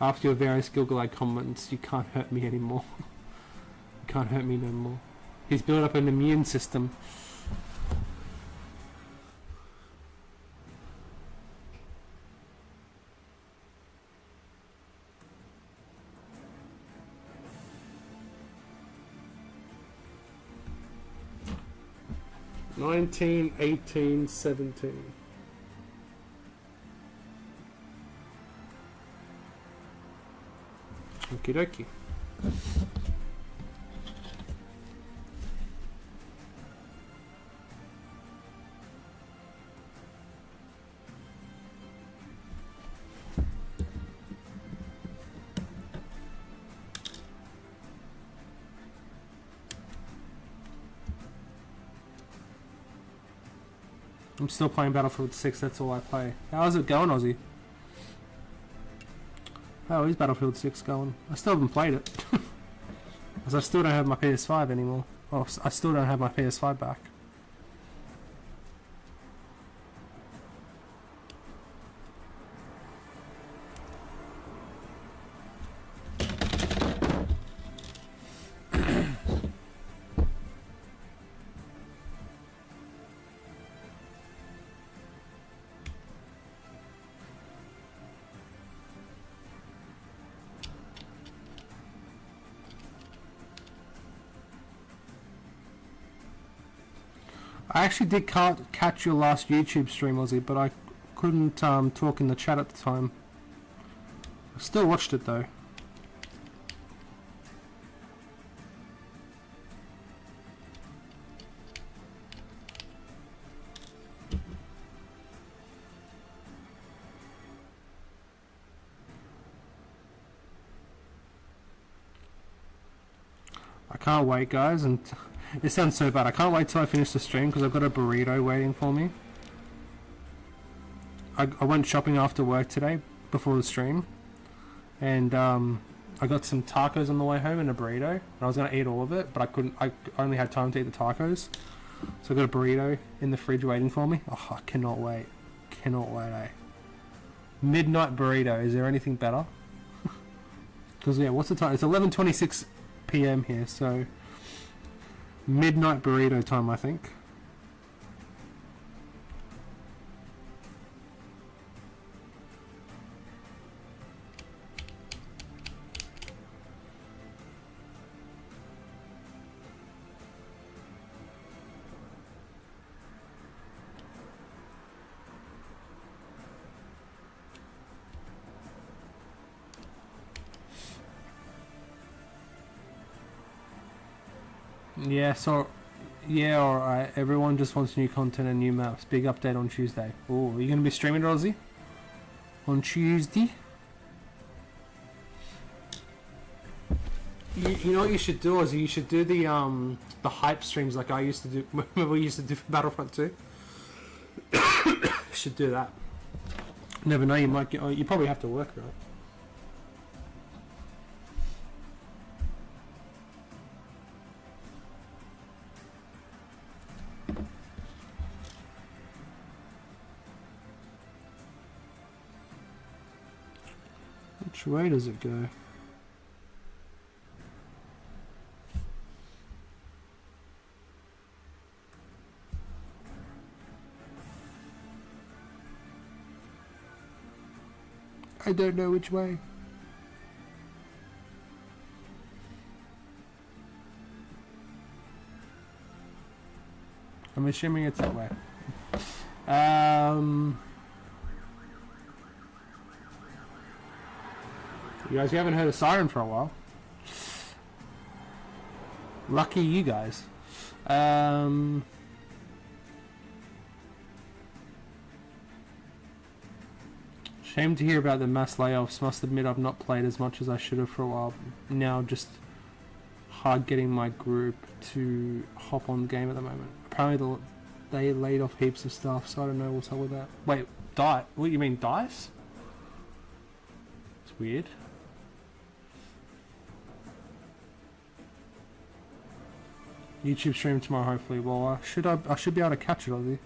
After your various Gilgalad comments, you can't hurt me anymore. You can't hurt me no more. He's built up an immune system. $19, $18, $17. Okie dokie. I'm still playing Battlefield 6, that's all I play. How's it going, Aussie? How is Battlefield 6 going? I still haven't played it. Because I still don't have my PS5 anymore. Oh, I still don't have my PS5 back. I actually did catch your last YouTube stream, Aussie, but I couldn't talk in the chat at the time. I still watched it though. I can't wait, guys, and it sounds so bad. I can't wait till I finish the stream because I've got a burrito waiting for me. I went shopping after work today before the stream, and I got some tacos on the way home and a burrito. And I was gonna eat all of it, but I couldn't. I only had time to eat the tacos, so I got a burrito in the fridge waiting for me. Oh, I cannot wait! Cannot wait! Eh? Midnight burrito. Is there anything better? Because yeah, what's the time? It's 11:26 p.m. here, so midnight burrito time, I think. Yeah, so yeah, alright. Everyone just wants new content and new maps. Big update on Tuesday. Oh, are you gonna be streaming it, Aussie? On Tuesday? You know what you should do, Aussie? You should do the hype streams like I used to do. Remember we used to do for Battlefront 2? Should do that. Never know, you might get. Oh, you probably have to work, right? Which way does it go? I don't know which way. I'm assuming it's that way. You guys, you haven't heard a siren for a while. Lucky you guys. Shame to hear about the mass layoffs. Must admit I've not played as much as I should have for a while. Now just hard getting my group to hop on the game at the moment. Apparently they laid off heaps of stuff, so I don't know what's up with that. Wait, what, you mean DICE? It's weird. YouTube stream tomorrow, hopefully. Well, I should be able to catch it, Ozzy.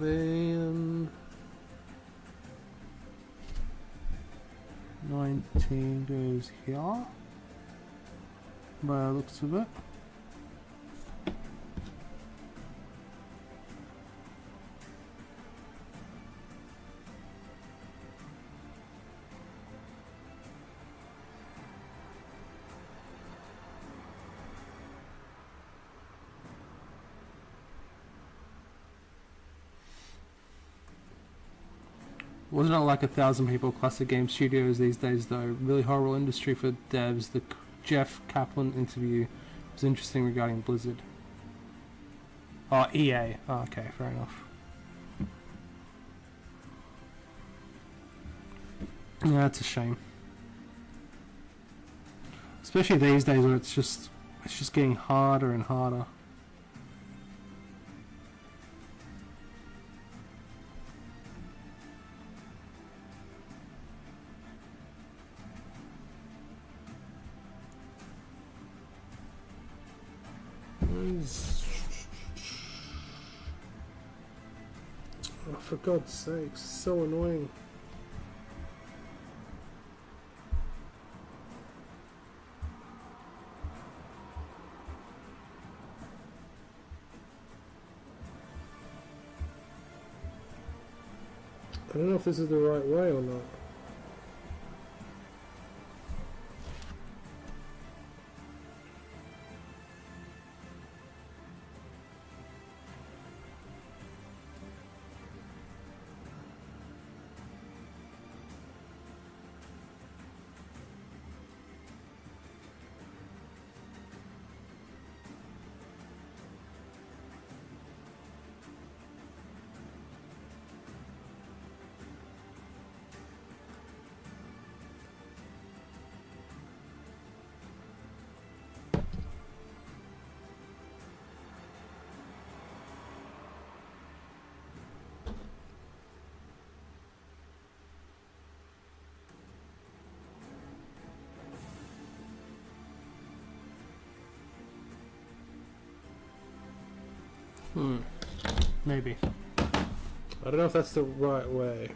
Then 19 goes here. By the looks of it. Wasn't it like 1,000 people classic game studios these days though? Really horrible industry for devs. The Jeff Kaplan interview was interesting regarding Blizzard. Oh, EA. Oh, okay, fair enough. Yeah, that's a shame. Especially these days where it's just getting harder and harder. Oh, for God's sake, so annoying. I don't know if this is the right way or not. Maybe. I don't know if that's the right way.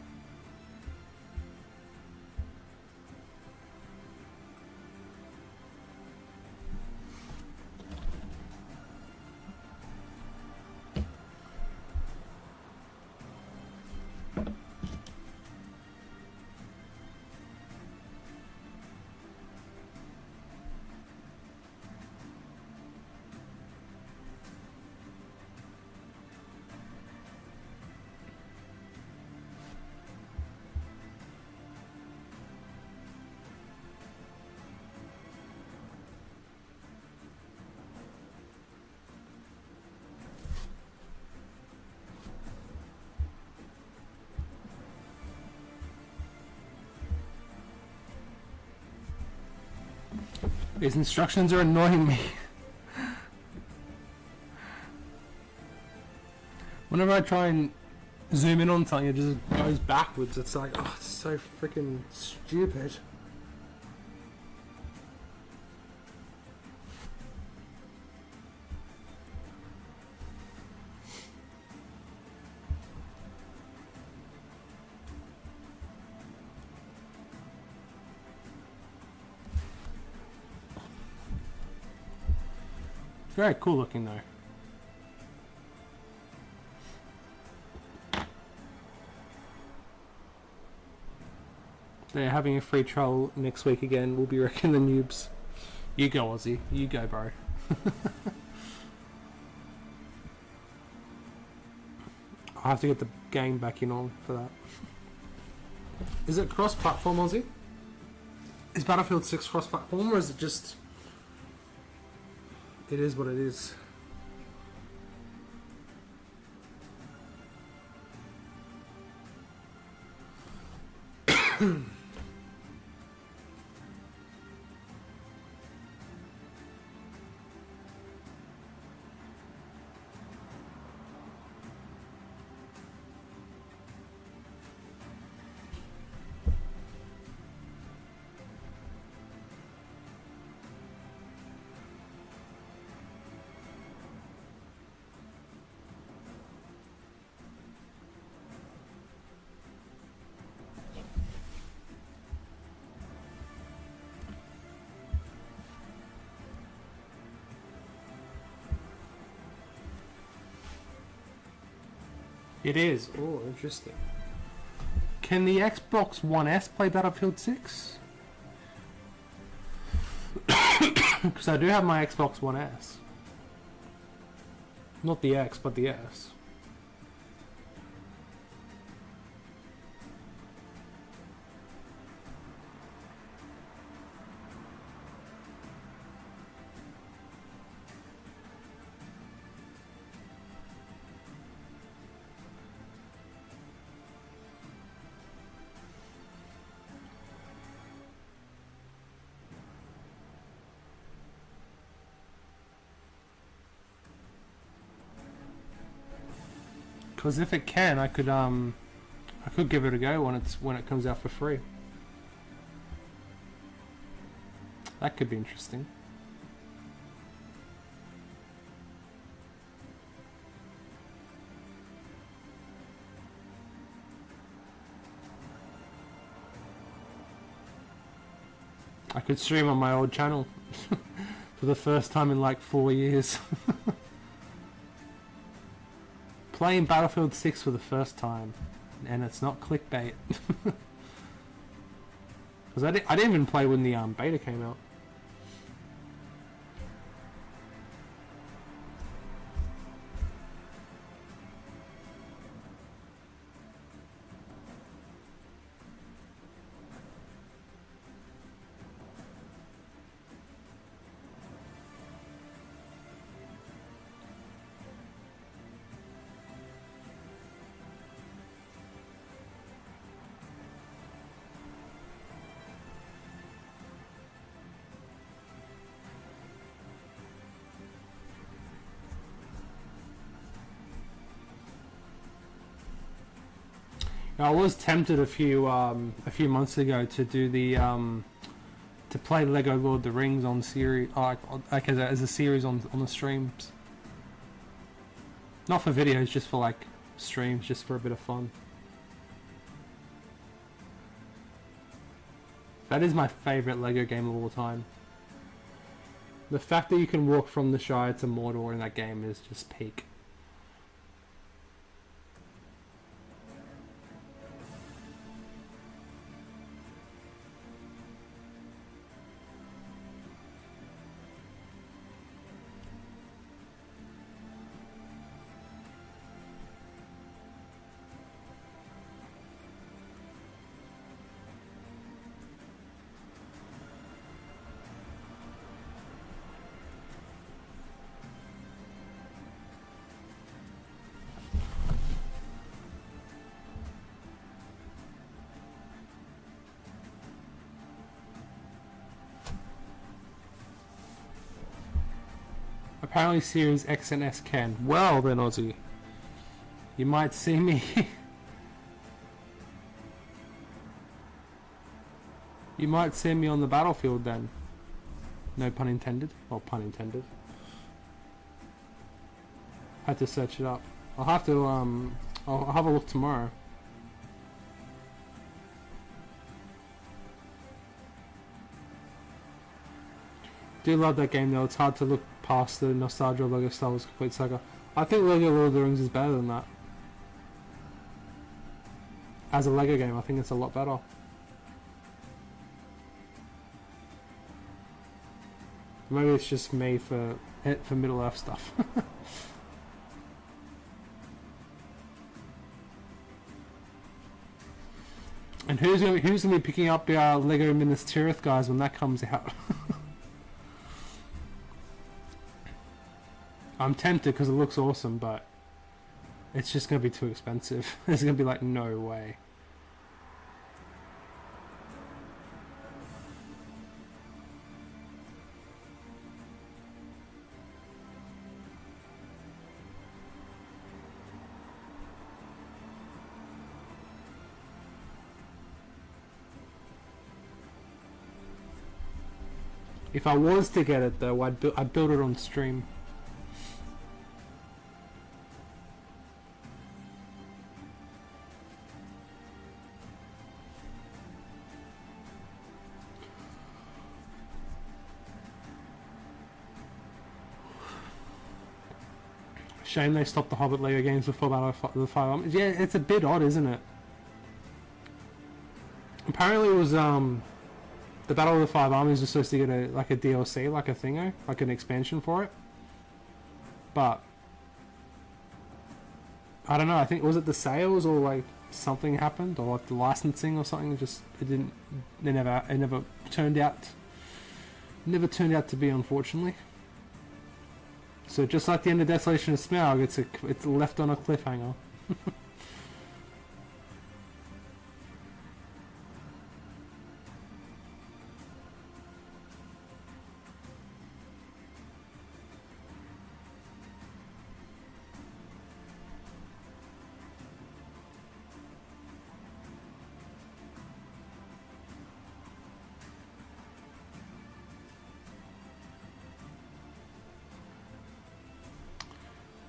These instructions are annoying me. Whenever I try and zoom in on something, it just goes backwards. It's like, oh, it's so freaking stupid. Very cool looking though. They're having a free trial next week again. We'll be wrecking the noobs. You go, Aussie. You go, bro. I'll have to get the game back in on for that. Is it cross-platform, Aussie? Is Battlefield 6 cross-platform, or is it just... It is what it is. It is. Oh, interesting. Can the Xbox One S play Battlefield 6? Because I do have my Xbox One S. Not the X, but the S. Because if it can, I could give it a go when it comes out for free. That could be interesting. I could stream on my old channel for the first time in like 4 years. Playing Battlefield 6 for the first time, and it's not clickbait. Because I didn't even play when the beta came out. I was tempted a few months ago to do the to play Lego Lord of the Rings on series, like as a series on the streams. Not for videos, just for like streams, just for a bit of fun. That is my favourite LEGO game of all time. The fact that you can walk from the Shire to Mordor in that game is just peak. Apparently Series X and S can. Well then, Aussie, you might see me. You might see me on the battlefield then. No pun intended. Well, pun intended. Had to search it up. I'll have to I'll have a look tomorrow. Do love that game though. It's hard to look past the nostalgia of LEGO Star Wars Complete Saga. I think LEGO Lord of the Rings is better than that. As a LEGO game, I think it's a lot better. Maybe it's just me for Middle Earth stuff. And who's gonna be picking up the LEGO Minas Tirith, guys, when that comes out? I'm tempted because it looks awesome, but it's just going to be too expensive. There's going to be like no way. If I was to get it though, I'd build it on stream. Shame they stopped the Hobbit LEGO games before Battle of the Five Armies. Yeah, it's a bit odd, isn't it? Apparently it was the Battle of the Five Armies was supposed to get a DLC, like a thingo, like an expansion for it. But I don't know, I think was it the sales or like something happened or like the licensing or something, it never turned out to be, unfortunately. So just like the end of Desolation of Smaug, it's left on a cliffhanger.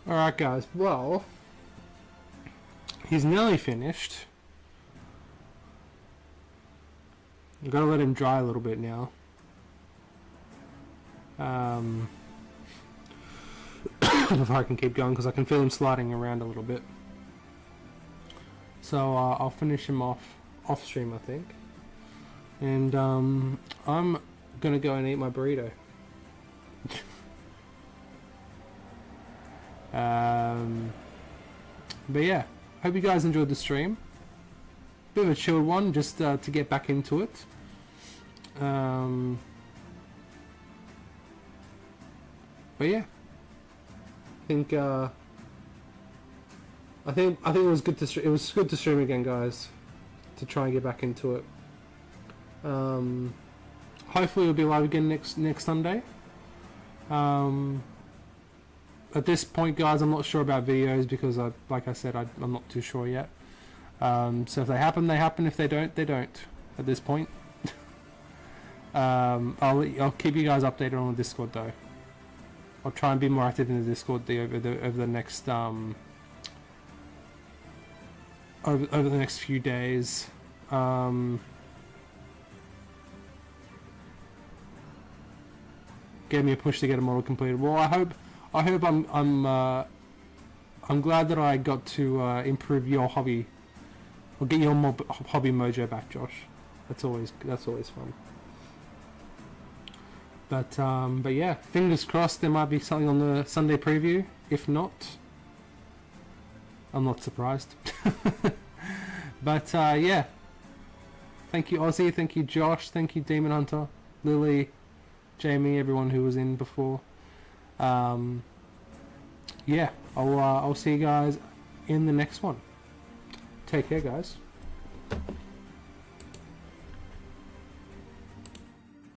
Alright guys, well, he's nearly finished. I've got to let him dry a little bit now. Before I can keep going, because I can feel him sliding around a little bit. So I'll finish him off stream, I think. And I'm going to go and eat my burrito. But yeah, hope you guys enjoyed the stream. Bit of a chilled one, just to get back into it. But yeah, I think it was good to it was good to stream again, guys, to try and get back into it. Hopefully we'll be live again next Sunday. At this point, guys, I'm not sure about videos because, like I said, I'm not too sure yet. So if they happen, they happen. If they don't, they don't. At this point, I'll keep you guys updated on the Discord though. I'll try and be more active in the Discord over the next over the next few days. Gave me a push to get a model completed. Well, I hope I'm glad that I got to improve your hobby, or get your hobby mojo back, Josh. That's always fun. But yeah, fingers crossed there might be something on the Sunday preview. If not, I'm not surprised. But yeah, thank you Ozzy, thank you Josh, thank you Demon Hunter, Lily, Jamie, everyone who was in before. Yeah, I'll see you guys in the next one. Take care, guys.